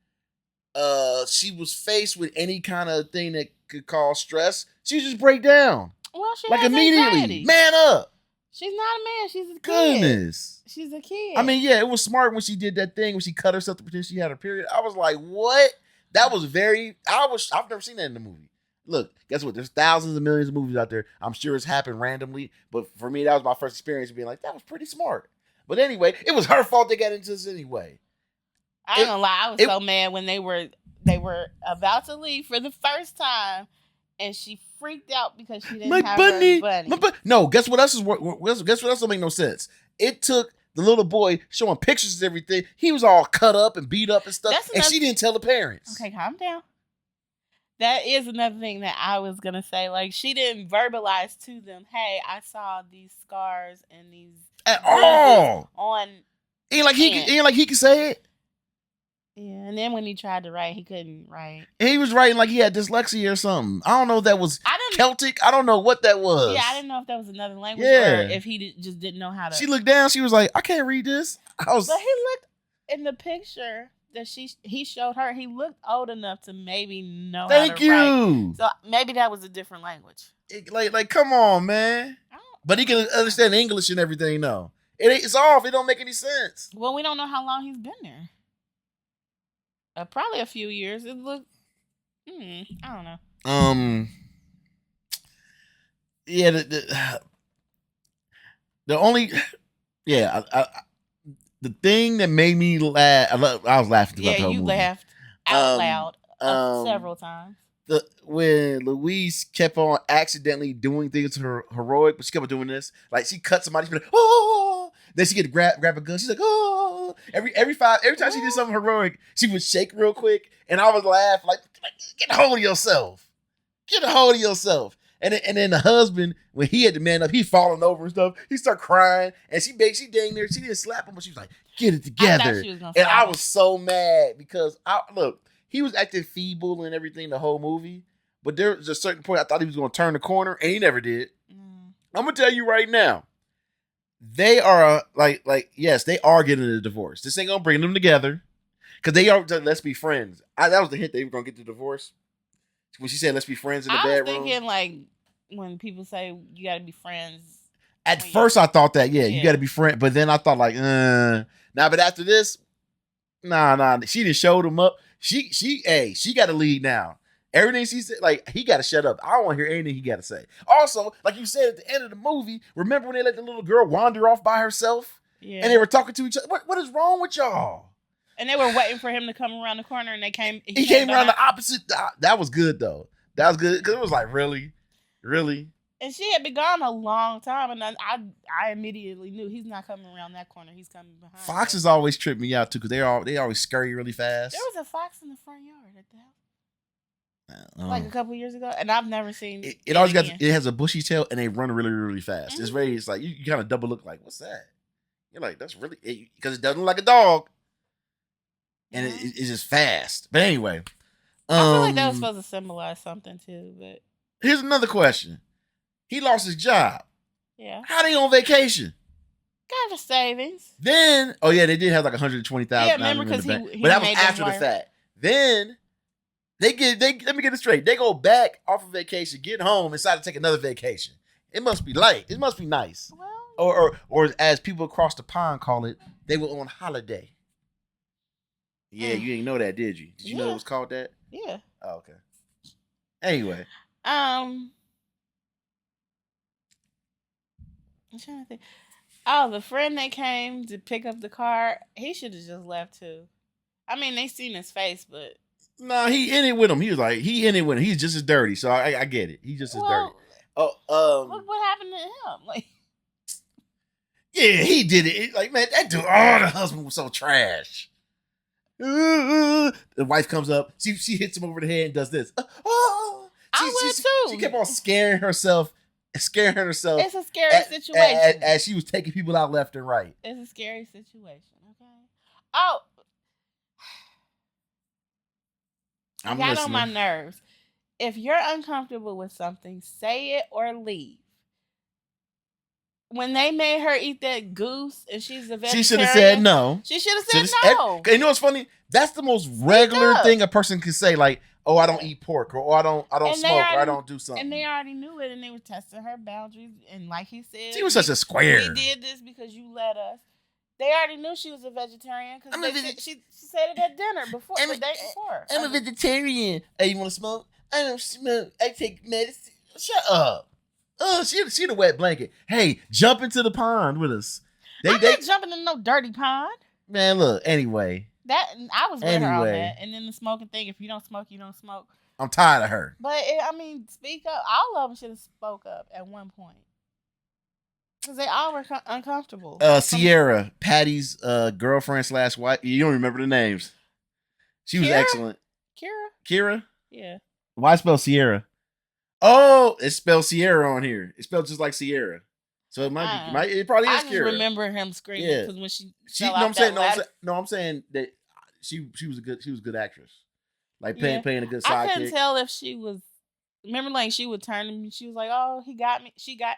she was faced with any kind of thing that could cause stress, she just break down. Well, she like has immediately, anxiety. Man up. She's not a man. She's a kid. Goodness. She's a kid. I mean, yeah, it was smart when she did that thing when she cut herself to pretend she had her period. I was like, what? That was I've never seen that in the movie. Look, guess what? There's thousands of millions of movies out there. I'm sure it's happened randomly. But for me, that was my first experience of being like, that was pretty smart. But anyway, it was her fault they got into this anyway. I ain't gonna lie, I was so mad when they were about to leave for the first time, and she freaked out because she didn't have her bunny. No, guess what else don't make no sense? It took the little boy showing pictures of everything. He was all cut up and beat up and stuff, and she didn't tell the parents. Okay, calm down. That is another thing that I was gonna say. Like, she didn't verbalize to them, "Hey, I saw these scars and these at all on." Ain't like he could say it. Yeah, and then when he tried to write, he couldn't write. And he was writing like he had dyslexia or something. I don't know if that was Celtic. I don't know what that was. Yeah, I didn't know if that was another language or if he just didn't know how to. She looked down. She was like, I can't read this. But he looked in the picture that he showed her. He looked old enough to maybe know how to write. So maybe that was a different language. Like, come on, man. But he can understand English and everything, though. It's off. It don't make any sense. Well, we don't know how long he's been there. Probably a few years. It looked. I don't know. Yeah. The only. Yeah. The thing that made me laugh. I was laughing throughout the whole movie. Laughed out loud several times. When Louise kept on accidentally doing things to her heroic, but she kept on doing this. Like, she cut somebody, she'd be like, oh. Then she get to grab a gun. She's like, oh. Every time she did something heroic, she would shake real quick, and I would laugh like get a hold of yourself. Get a hold of yourself. And then the husband, when he had to man up, he's falling over and stuff. He started crying, and she dang there. She didn't slap him, but she was like, get it together. And I was so mad because he was acting feeble and everything the whole movie, but there was a certain point I thought he was going to turn the corner, and he never did. I'm going to tell you right now, they are yes, they are getting a divorce. This ain't going to bring them together because they are, let's be friends. That was the hint they were going to get the divorce. When she said, let's be friends in the bedroom. I was thinking, like, when people say you got to be friends. At first, I thought that, you got to be friends. But then I thought, like, but after this, nah. She just showed him up. She got to lead now. Everything she said, like, he got to shut up. I don't want to hear anything he got to say. Also, like you said at the end of the movie, remember when they let the little girl wander off by herself? Yeah. And they were talking to each other. What is wrong with y'all? And they were waiting for him to come around the corner, and he came around the opposite. That was good, though. That was good, because it was like, really? And she had been gone a long time, and I immediately knew he's not coming around that corner. He's coming behind. Foxes always trip me out, too, because they always scurry really fast. There was a fox in the front yard at the house. Like a couple years ago, and I've never seen it. It always it has a bushy tail, and they run really, really fast. Mm-hmm. It's like, you kind of double look like, what's that? You're like, that's really, because it doesn't look like a dog. And it's just fast. But anyway. I feel like that was supposed to symbolize something too. But here's another question. He lost his job. Yeah. How they on vacation? Got the savings. Then, they did have like $120,000. Yeah, remember, because he but that was after the fact. Then let me get it straight. They go back off of vacation, get home, and decide to take another vacation. It must be light. It must be nice. Well, or as people across the pond call it, they were on holiday. Yeah, you didn't know that, did you? Did you know it was called that? Yeah. Oh, okay. Anyway. I'm trying to think. Oh, the friend that came to pick up the car, he should have just left too. I mean, they seen his face, but no, he in it with him. He was like, He's just as dirty, so I get it. He's just as dirty. What happened to him? Like, yeah, he did it. Like, man, that dude. Oh, the husband was so trash. The wife comes up. She hits him over the head and does this. I would too. She kept on scaring herself. It's a scary situation. As she was taking people out left and right. It's a scary situation. Okay. Oh, I'm got listening. on my nerves. If you're uncomfortable with something, say it or leave. when they made her eat that goose and she's a vegetarian, she should have said no. She should have said no. You know what's funny? That's the most regular thing a person can say. Like, oh, I don't eat pork, or I don't smoke, or I don't do something. And they already knew it, and they were testing her boundaries. And like he said, she was such a square. We did this because you let us. They already knew she was a vegetarian because she said it at dinner before the day before. I'm a vegetarian. Hey, you want to smoke? I don't smoke. I take medicine. Shut up. She the wet blanket. Hey, jump into the pond with us. I'm not jumping in no dirty pond. Man, look. Anyway, that I was with her on that, and then the smoking thing. If you don't smoke, you don't smoke. I'm tired of her. But speak up. All of them should have spoke up at one point. Because they all were uncomfortable. Sierra, Patty's girlfriend / wife. You don't remember the names. She was excellent. Kira? Yeah. Why spell Sierra? Oh, it's spelled Sierra on here. It's spelled just like Sierra. So it might be. It probably is Kira. I just remember him screaming because when she fell I'm saying that she was a good actress. Like playing a good sidekick. I couldn't tell if she was. Remember, like she would turn to me. She was like, "Oh, he got me." He got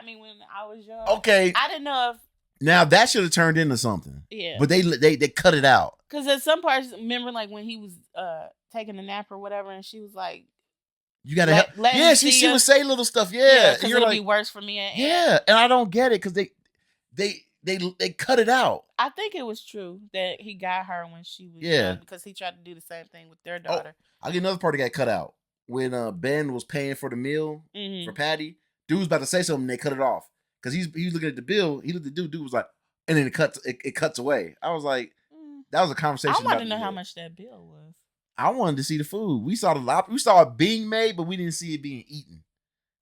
me when I was young. Okay, I didn't know if now that should have turned into something. Yeah, but they cut it out. Because at some parts, remember, like when he was taking a nap or whatever, and she was like, "You gotta help." Yeah, she would say little stuff. Yeah, because it'll be worse for me. And I don't get it because they cut it out. I think it was true that he got her when she was young because he tried to do the same thing with their daughter. I'll get another part that got cut out. When Ben was paying for the meal for Patty, dude was about to say something, and they cut it off because he was looking at the bill. He looked at the dude was like, and then it cuts away. I was like, that was a conversation. I wanted to know how much that bill was. I wanted to see the food. We saw it being made, but we didn't see it being eaten.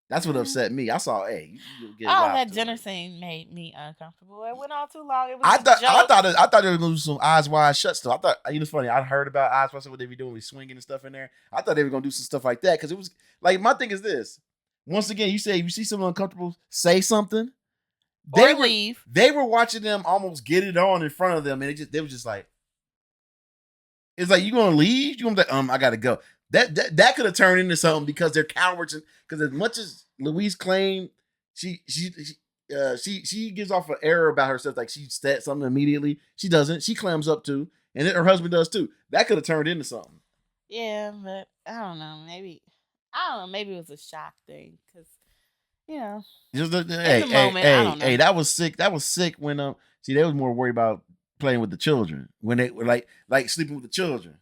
That's what upset me. I saw, you get that dinner scene made me uncomfortable. It went on too long. It was I thought they were gonna do some Eyes Wide Shut stuff. I thought it's funny. I heard about Eyes Wide Shut, what they be doing, we swinging and stuff in there. I thought they were gonna do some stuff like that because it was like my thing is this. Once again, you say if you see someone uncomfortable, say something. Leave. They were watching them almost get it on in front of them, and they was just like, it's like you gonna leave? You gonna be like, I gotta go. That could have turned into something because they're cowards. Because as much as Louise claimed, she gives off an error about herself, like she said something immediately. She doesn't. She clams up too, and her husband does too. That could have turned into something. Yeah, but I don't know. Maybe it was a shock thing because just in the moment. I don't know. That was sick. That was sick when they was more worried about playing with the children when they were like sleeping with the children.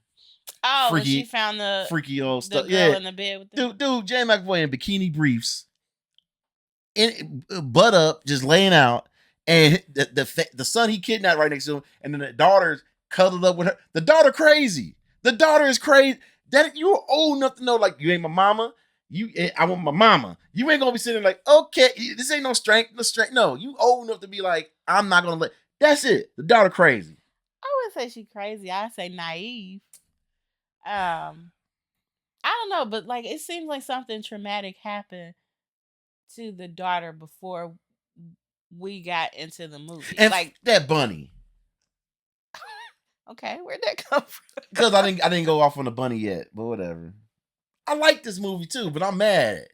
Oh, when she found the freaky old stuff. Girl in the bed with the dude, Jane McAvoy in bikini briefs, butt up, just laying out, and the son he kidnapped right next to him, and then the daughter's cuddled up with her. The daughter crazy. The daughter is crazy. That you're old enough to know, like you ain't my mama. I want my mama. You ain't gonna be sitting like, okay, this ain't no strength. No, you old enough to be like, I'm not gonna let. That's it. The daughter crazy. I wouldn't say she crazy. I'd say naive. I don't know, but like it seems like something traumatic happened to the daughter before we got into the movie. And like that bunny. Okay, where'd that come from? Because I didn't go off on the bunny yet, but whatever. I like this movie too, but I'm mad.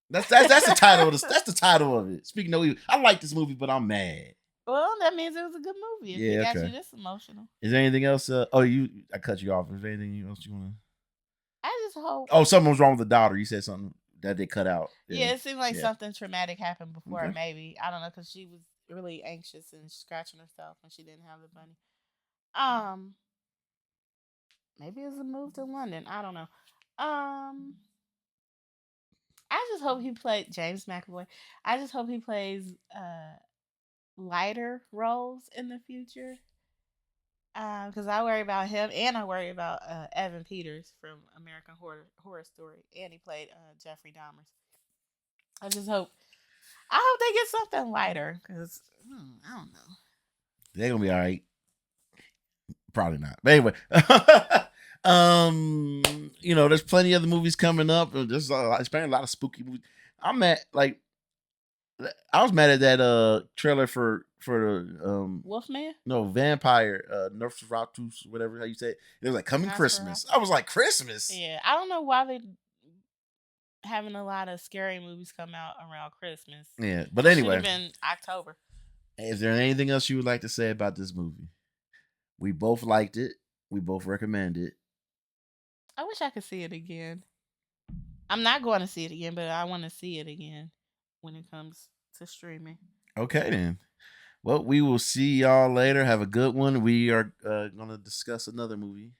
That's the title of this. That's the title of it. Speaking of, I like this movie, but I'm mad. Well, that means it was a good movie. If it got you this emotional. Is there anything else? I cut you off. Is there anything else you want to? I just hope. Oh, something was wrong with the daughter. You said something that they cut out. Yeah, it seemed like something traumatic happened before. Okay. Maybe I don't know because she was really anxious and scratching herself when she didn't have the bunny. Maybe it was a move to London. I don't know. I just hope he played James McAvoy. I just hope he plays lighter roles in the future. Because I worry about him, and I worry about Evan Peters from American Horror Story, and he played Jeffrey Dahmer. I hope they get something lighter, because I don't know. They're gonna be all right. Probably not. But anyway, there's plenty of other movies coming up. There's apparently a lot of spooky movies. I was mad at that trailer for the Wolfman? No, Vampire, Nosferatu, whatever how you say it. It was like coming Christmas. I was like, Christmas? Yeah, I don't know why having a lot of scary movies come out around Christmas. Yeah, but It should anyway, have been October. is there anything else you would like to say about this movie? We both liked it. We both recommend it. I wish I could see it again. I'm not going to see it again, but I want to see it again when it comes to streaming. Okay, then. Well, we will see y'all later. Have a good one. We are going to discuss another movie.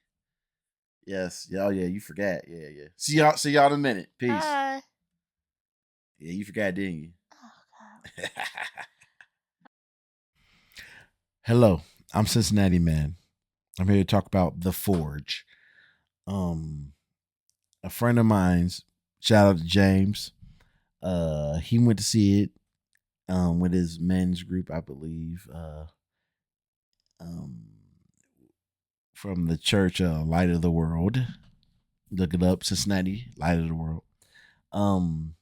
Yes. Yeah, oh, yeah, you forgot. Yeah, yeah. See y'all. See y'all in a minute. Peace. Bye. Yeah, you forgot, didn't you? Oh, Hello, I'm Cincinnati Man. I'm here to talk about The Forge. Um, a friend of mine's, shout out to James. He went to see it with his men's group, I believe. Um, from the church Light of the World. Look it up, Cincinnati, Light of the World. Um,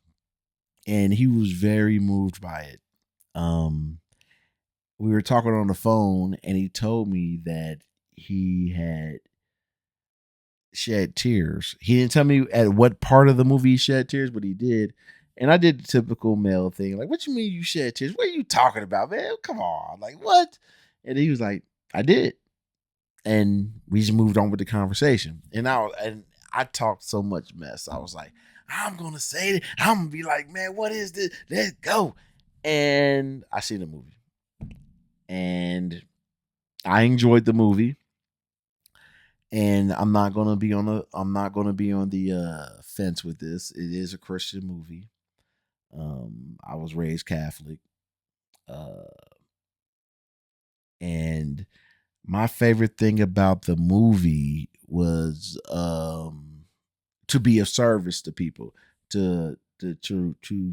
and he was very moved by it. We were talking on the phone, and he told me that he had shed tears. He didn't tell me at what part of the movie he shed tears, but he did. And I did the typical male thing, like, "What you mean you shed tears? What are you talking about, man? Come on, like what?" And he was like, "I did." And we just moved on with the conversation. And I talked so much mess. I was like, "I'm gonna say it. I'm gonna be like, man, what is this? Let's go." And I seen the movie, and I enjoyed the movie. And I'm not gonna be on the fence with this. It is a Christian movie. I was raised Catholic, uh, and my favorite thing about the movie was to be of service to people, to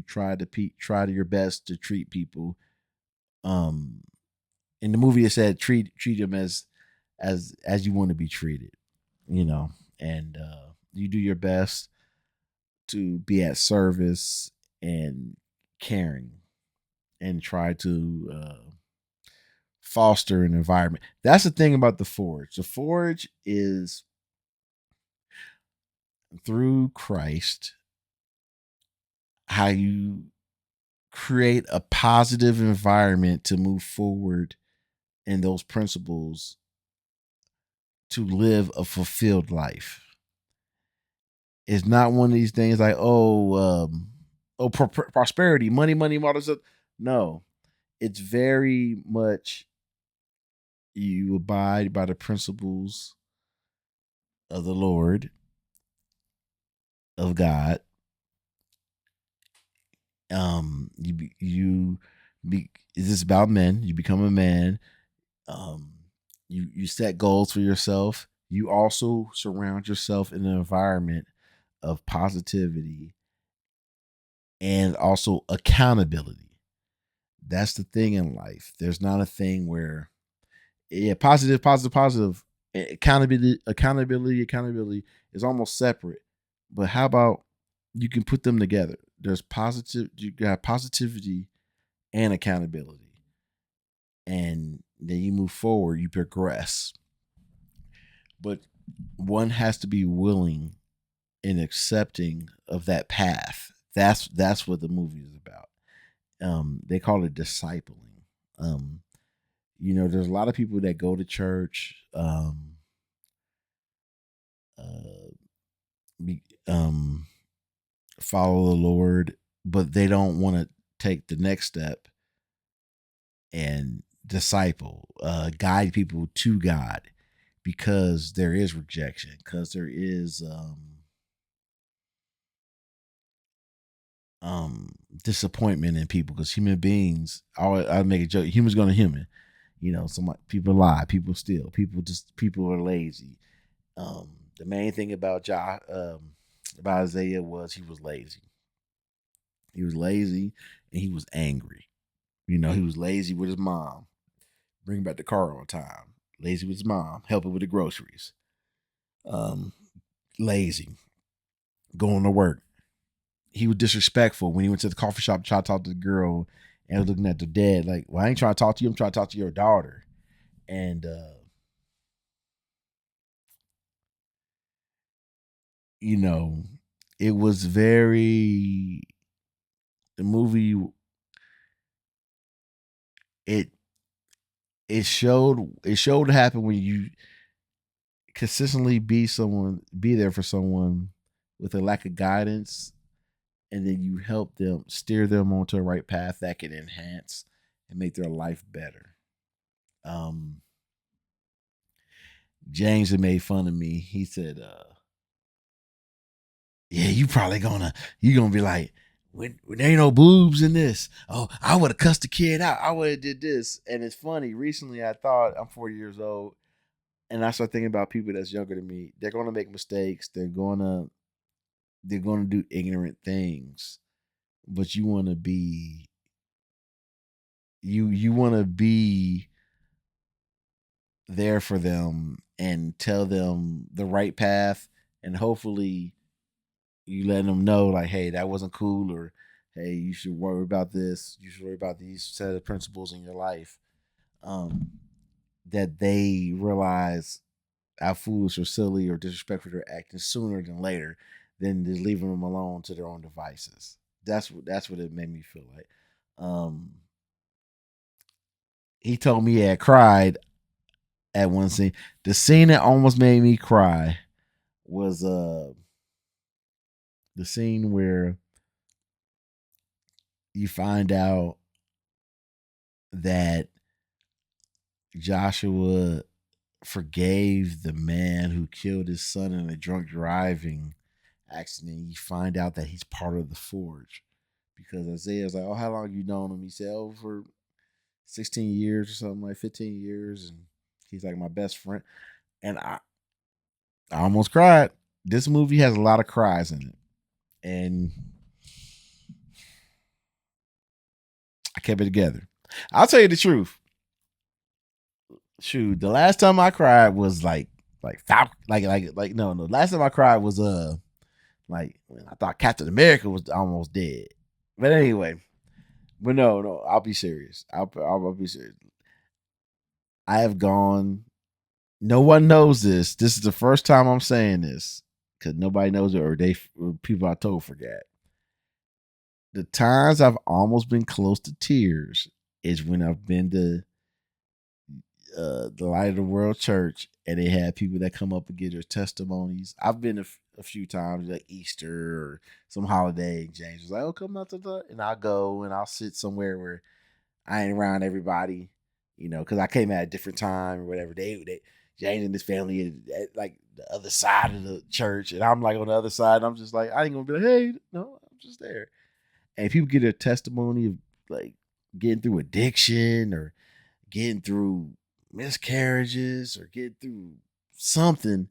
try to your best to treat people. Um, in the movie, it said treat them as you want to be treated, you know, and you do your best to be at service and caring and try to foster an environment. That's the thing about the Forge. The Forge is through Christ how you create a positive environment to move forward in those principles to live a fulfilled life. It's not one of these things like, prosperity, money, all this stuff. No, it's very much you abide by the principles of the Lord, of God. This is about men. You become a man. Um, you set goals for yourself. You also surround yourself in an environment of positivity and also accountability. That's the thing in life. There's not a thing where, yeah, positive. Accountability is almost separate. But how about you can put them together? There's positive. You got positivity and accountability, and then you move forward. You progress, but one has to be willing and accepting of that path. That's what the movie is about. They call it discipling. There's a lot of people that go to church, uh, be, follow the Lord, but they don't want to take the next step and disciple, guide people to God, because there is rejection, because there is disappointment in people, because human beings, I make a joke, humans gonna human. Some people lie, people steal, people are lazy. The main thing about Isaiah was he was lazy. He was lazy and he was angry. He was lazy with his mom, bring back the car on time. Lazy with his mom, helping with the groceries. Um, Lazy, going to work. He was disrespectful when he went to the coffee shop to try to talk to the girl and was looking at the dad like, "Well, I ain't trying to talk to you. I'm trying to talk to your daughter." And you know, it was very the movie it it showed what happened when you consistently be there for someone with a lack of guidance, and then you help them steer them onto a right path that can enhance and make their life better. Um, James had made fun of me. He said, "Yeah, you gonna be like, when there ain't no boobs in this. Oh, I would have cussed the kid out. I would have did this." And it's funny. Recently, I thought I'm 40 years old, and I start thinking about people that's younger than me. They're gonna make mistakes. They're gonna do ignorant things, but you want to be there for them and tell them the right path, and hopefully you let them know like, hey, that wasn't cool, or hey, you should worry about this, you should worry about these set of principles in your life. um that they realize how foolish or silly or disrespectful they're acting sooner than later, than just leaving them alone to their own devices. That's what it made me feel like. um he told me he had cried at one scene. The scene that almost made me cry was the scene where you find out that Joshua forgave the man who killed his son in a drunk driving accident. You find out that he's part of the forge, because Isaiah's like, "Oh, how long you known him?" He said, "Oh, for 16 years or something, like 15 years," and he's like, "My best friend." And I almost cried. This movie has a lot of cries in it, and I kept it together. I'll tell you the truth. Shoot, the last time I cried was like no, last time I cried was like when I thought Captain America was almost dead. But anyway, but no, I'll be serious. I'll be serious. I have gone. No one knows this. This is the first time I'm saying this because nobody knows it, or people I told forget. The times I've almost been close to tears is when I've been to the Light of the World Church, and they had people that come up and give their testimonies. I've been a few times, like Easter or some holiday. And James was like, "Oh, come out to the," and I'll go and I'll sit somewhere where I ain't around everybody, because I came at a different time or whatever. They James and his family at like the other side of the church, and I'm like on the other side. And I'm just like, I ain't gonna be like, "Hey, no, I'm just there." And people get their testimony of like getting through addiction or getting through miscarriages or getting through something,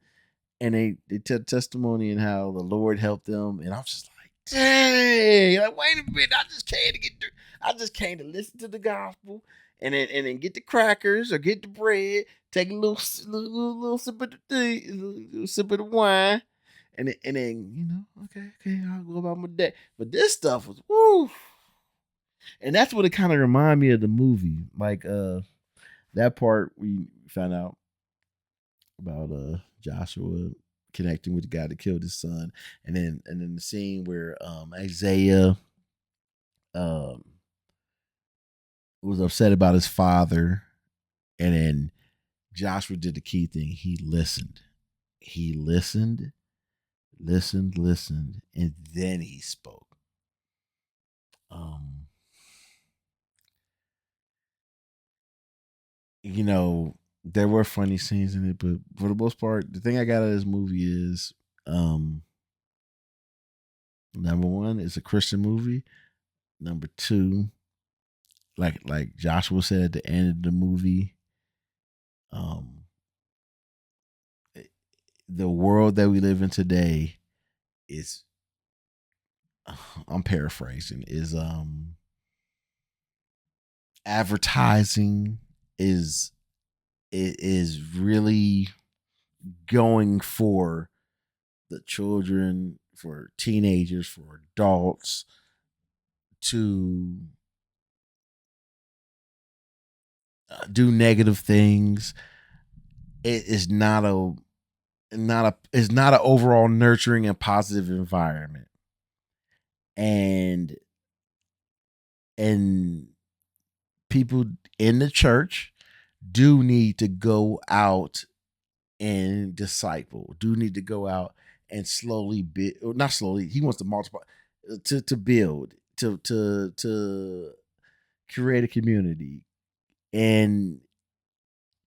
and they tell testimony and how the Lord helped them, and I'm just like, dang, like wait a minute, I just came to listen to the gospel, and then get the crackers or get the bread, take a little sip of the tea, a little sip of the wine, and then okay, I'll go about my day. But this stuff was woo, and that's what it kind of reminded me of the movie, like that part we found out about Joshua connecting with the guy that killed his son, and then the scene where Isaiah um was upset about his father, and then Joshua did the key thing. He listened. He listened, and then he spoke. Um, there were funny scenes in it, but for the most part, the thing I got out of this movie is number one, it's a Christian movie. Number two, like Joshua said at the end of the movie, um, the world that we live in today is, I'm paraphrasing, is advertising is really going for the children, for teenagers, for adults to do negative things. It is not it's not an overall nurturing and positive environment. And and people in the church do need to go out and disciple, do need to go out and slowly build, not slowly, he wants to multiply, to build, to create a community. And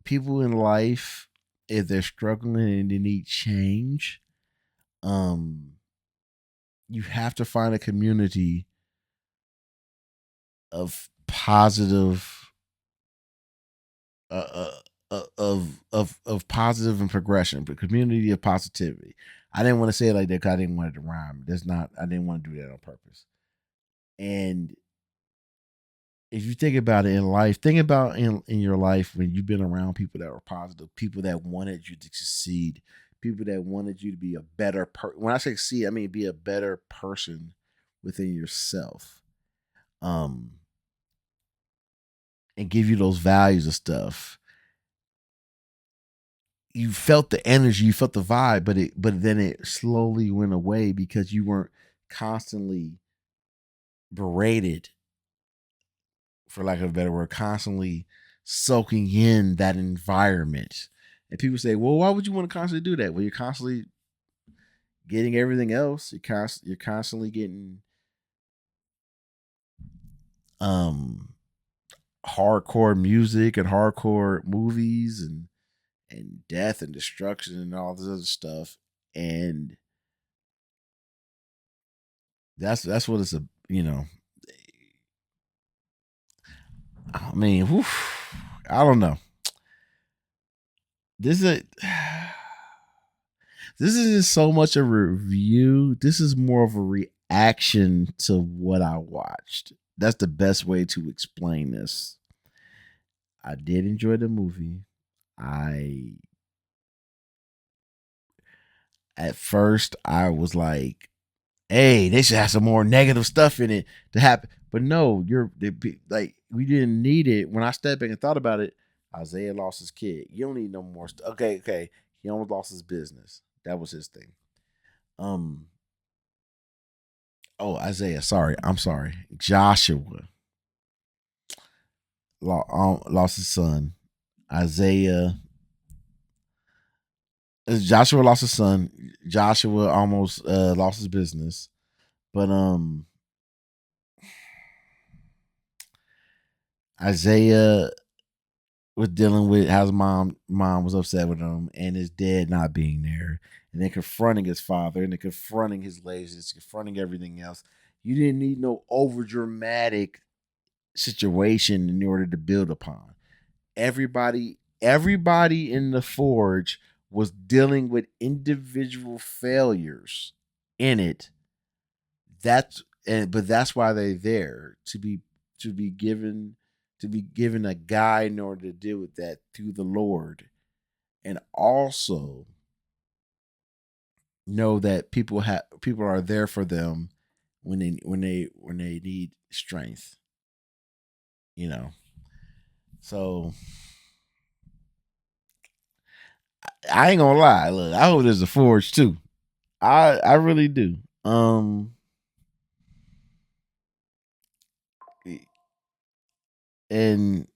people in life, if they're struggling and they need change, um you have to find a community of positive, of positive and progression, but community of positivity. I didn't want to say it like that because I didn't want it to rhyme. That's not. I didn't want to do that on purpose. And if you think about it in life, think about in your life when you've been around people that were positive, people that wanted you to succeed, people that wanted you to be a better person. When I say succeed, I mean be a better person within yourself. Um, and give you those values and stuff. You felt the energy, you felt the vibe, but then it slowly went away because you weren't constantly berated, for lack of a better word, constantly soaking in that environment. And people say, "Well, why would you want to constantly do that?" Well, you're constantly getting everything else. You're constantly getting um hardcore music and hardcore movies and death and destruction and all this other stuff. And that's what it's a, you know. I mean, whew, I don't know. This is this isn't so much a review. This is more of a reaction to what I watched. That's the best way to explain this. I did enjoy the movie. I At first I was like, "Hey, they should have some more negative stuff in it to happen." But no, like, we didn't need it. When I stepped back and thought about it, Isaiah lost his kid. You don't need no more stuff. Okay, okay. He almost lost his business. That was his thing. Um. Oh, Isaiah. Sorry, I'm sorry. Joshua lost his son. Isaiah. Joshua lost his son. Joshua almost lost his business. But Isaiah was dealing with how his mom was upset with him and his dad not being there, and then confronting his father and then confronting his laziness, confronting everything else. You didn't need no over dramatic situation in order to build upon. Everybody in the forge was dealing with individual failures in it. But that's why they're there, to be given to be given a guide in order to deal with that through the Lord, and also know that people are there for them when they need strength. You know, so I ain't gonna lie. Look, I hope there's a forge too. I really do. And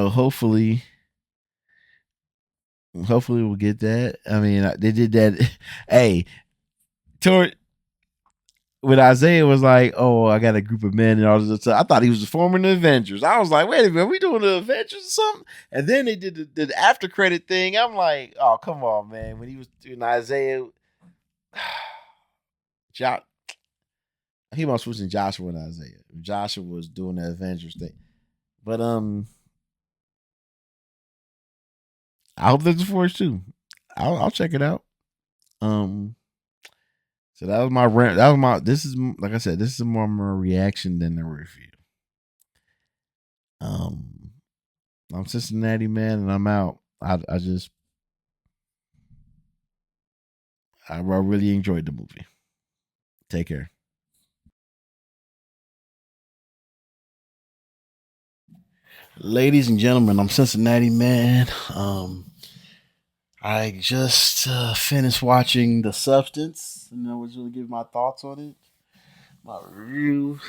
hopefully we'll get that. I mean, they did that. Hey, toward when Isaiah was like, "Oh, I got a group of men and all this stuff," I thought he was forming the Avengers. I was like, "Wait a minute, are we doing the Avengers or something?" And then they did the after credit thing. I'm like, "Oh, come on, man!" When he was doing Isaiah, jo- he must switching Joshua and Isaiah. Joshua was doing the Avengers thing, but I hope there's a Force too. I'll check it out. Um, so that was my rant. That was my. This is, like I said, this is more my reaction than the review. Um, I'm Cincinnati man, and I'm out. I really enjoyed the movie. Take care. Ladies and gentlemen, I'm Cincinnati man. I just finished watching The Substance, and I was going to give my thoughts on it, my review.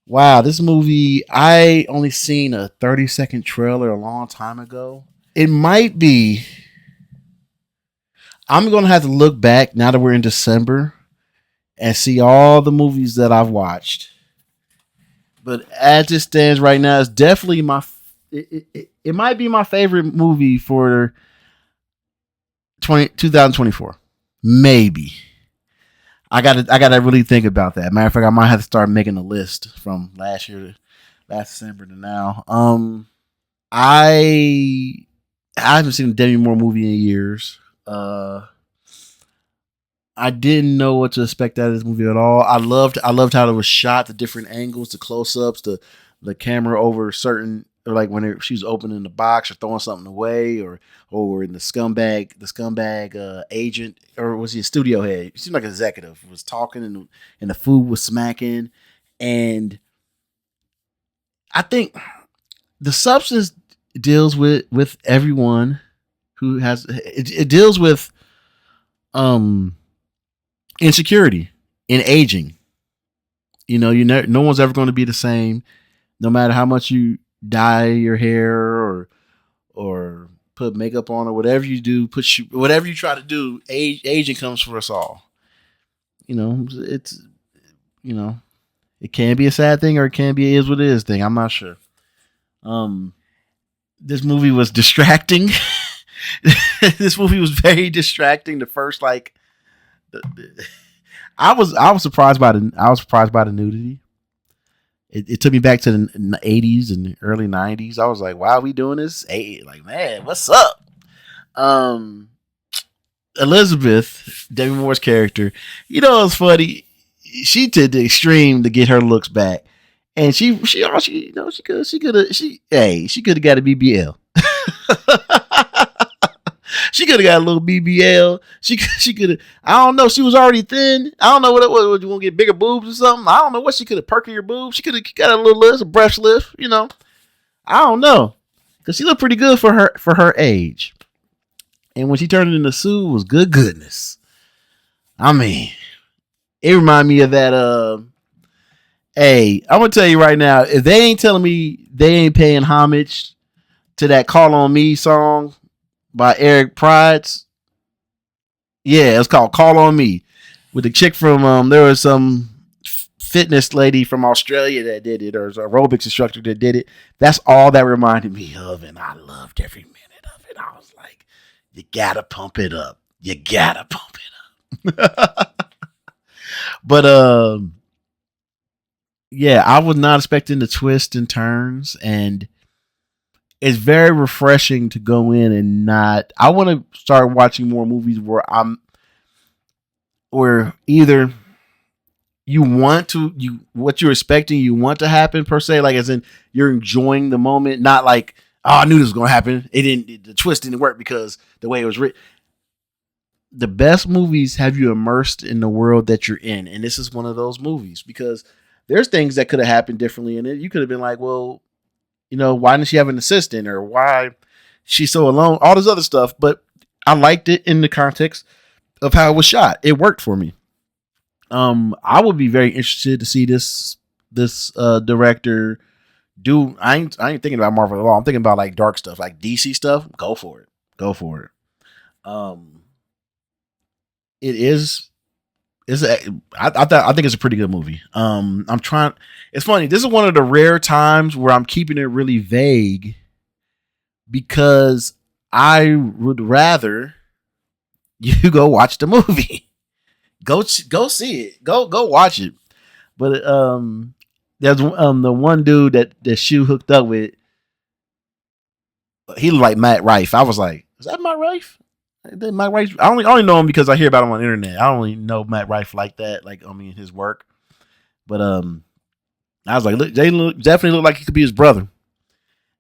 Wow, this movie, I only seen a 30-second trailer a long time ago. It might be. I'm going to have to look back now that we're in December and see all the movies that I've watched. But as it stands right now, it's definitely it might be my favorite movie for 2024. Maybe. I gotta really think about that. Matter of fact, I might have to start making a list from last December to now. I I haven't seen a Demi Moore movie in years. I didn't know what to expect out of this movie at all. I loved how it was shot, the different angles, the close ups, the camera over certain, or like when she's opening the box or throwing something away, or in the scumbag agent, or was he a studio head? He seemed like an executive, was talking, and the food was smacking, and I think the substance deals with everyone who has it deals with um insecurity in aging. No one's ever going to be the same, no matter how much you dye your hair or put makeup on or whatever you do, whatever you try to do. Aging comes for us all. It's you know it can be a sad thing or it can be a is what it is thing. I'm not sure. Um, this movie was distracting. This movie was very distracting. The first I was surprised by the nudity. It took me back to the 80s and early 90s. I was like, why are we doing this? Hey, like, man, what's up? Um, Elizabeth, Demi Moore's character, it's funny. She did the extreme to get her looks back, and she could have got a BBL. She could have got a little BBL. She could have. I don't know. She was already thin. I don't know what it was. You want to get bigger boobs or something? I don't know what she could have perked her boobs. She could have got a little lift, a breast lift. I don't know, because she looked pretty good for her age. And when she turned into Sue, it was good goodness. I mean, it reminded me of that. Hey, I'm gonna tell you right now, if they ain't telling me they ain't paying homage to that "Call on Me" song by Eric Prides. Yeah, it's called "Call on Me" with the chick from there was some fitness lady from Australia that did it, or aerobics instructor that did it. That's all that reminded me of, and I loved every minute of it. I was like, you gotta pump it up. You gotta pump it up. But yeah, I was not expecting the twists and turns, and it's very refreshing to go in and not. I want to start watching more movies where either what you're expecting you want to happen per se, like as in you're enjoying the moment, not like, oh, I knew this was gonna happen. The twist didn't work because the way it was written. The best movies have you immersed in the world that you're in, and this is one of those movies because there's things that could have happened differently in it. You could have been like, well, why didn't she have an assistant, or why she's so alone, all this other stuff. But I liked it in the context of how it was shot. It worked for me. I would be very interested to see this director do. I ain't thinking about Marvel at all. I'm thinking about like dark stuff, like DC stuff. Go for it. Go for it. Um, it is. I think it's a pretty good movie. I'm trying. It's funny. This is one of the rare times where I'm keeping it really vague because I would rather you go watch the movie. Go see it. Go watch it. But there's the one dude that Shu hooked up with. He looked like Matt Rife. I was like, is that Matt Rife? Matt Rife. I only know him because I hear about him on the internet. I don't really know Matt Rife like that. Like, I mean, his work. But I was like, look, definitely look like he could be his brother.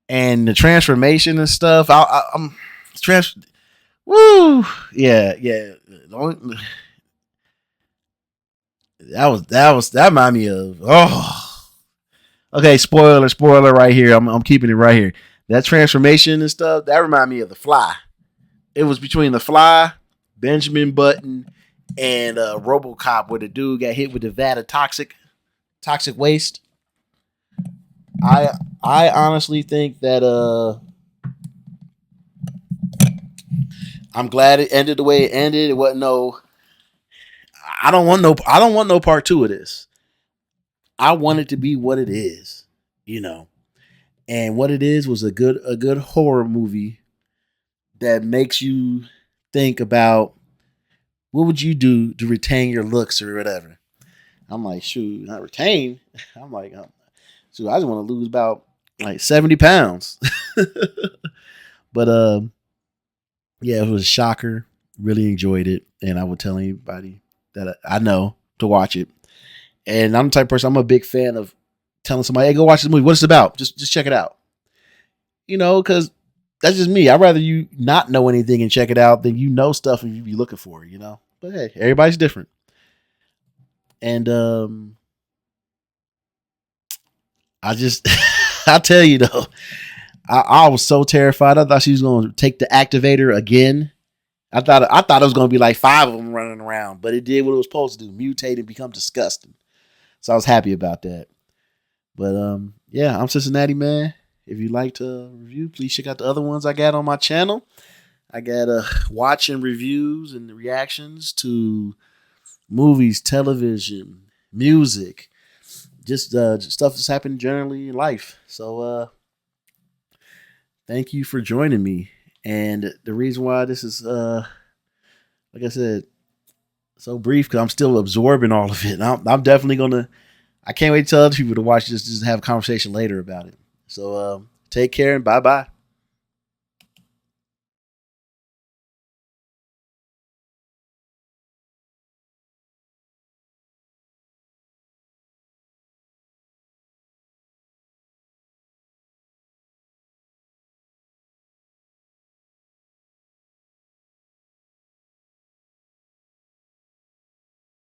And the transformation and stuff. I'm trans. Woo. Yeah. That reminded me of. Oh. Okay, spoiler right here. I'm keeping it right here. That transformation and stuff, that reminded me of The Fly. It was between The Fly, Benjamin Button, and RoboCop, where the dude got hit with the vat of toxic waste. I honestly think that I'm glad it ended the way it ended. It wasn't no. I don't want no part two of this. I want it to be what it is, you know. And what it is was a good horror movie that makes you think about what would you do to retain your looks or whatever. I'm like, shoot, not retain. I'm like, shoot, I just want to lose about like 70 pounds. But yeah, it was a shocker. Really enjoyed it, and I would tell anybody that I know to watch it. And I'm the type of person, I'm a big fan of telling somebody, hey, go watch this movie. What it's about? Just check it out. You know, because that's just me. I'd rather you not know anything and check it out than you know stuff and you be looking for it, you know? But hey, everybody's different. And I just I'll tell you though, I was so terrified. I thought she was gonna take the activator again. I thought it was gonna be like 5 of them running around, but it did what it was supposed to do, mutate and become disgusting. So I was happy about that. But yeah, I'm Cincinnati Man. If you'd like to review, please check out the other ones I got on my channel. I got watching reviews and reactions to movies, television, music, just stuff that's happened generally in life. So thank you for joining me. And the reason why this is, like I said, so brief, because I'm still absorbing all of it. And I'm definitely going to, I can't wait to tell other people to watch this, just have a conversation later about it. So take care and bye-bye.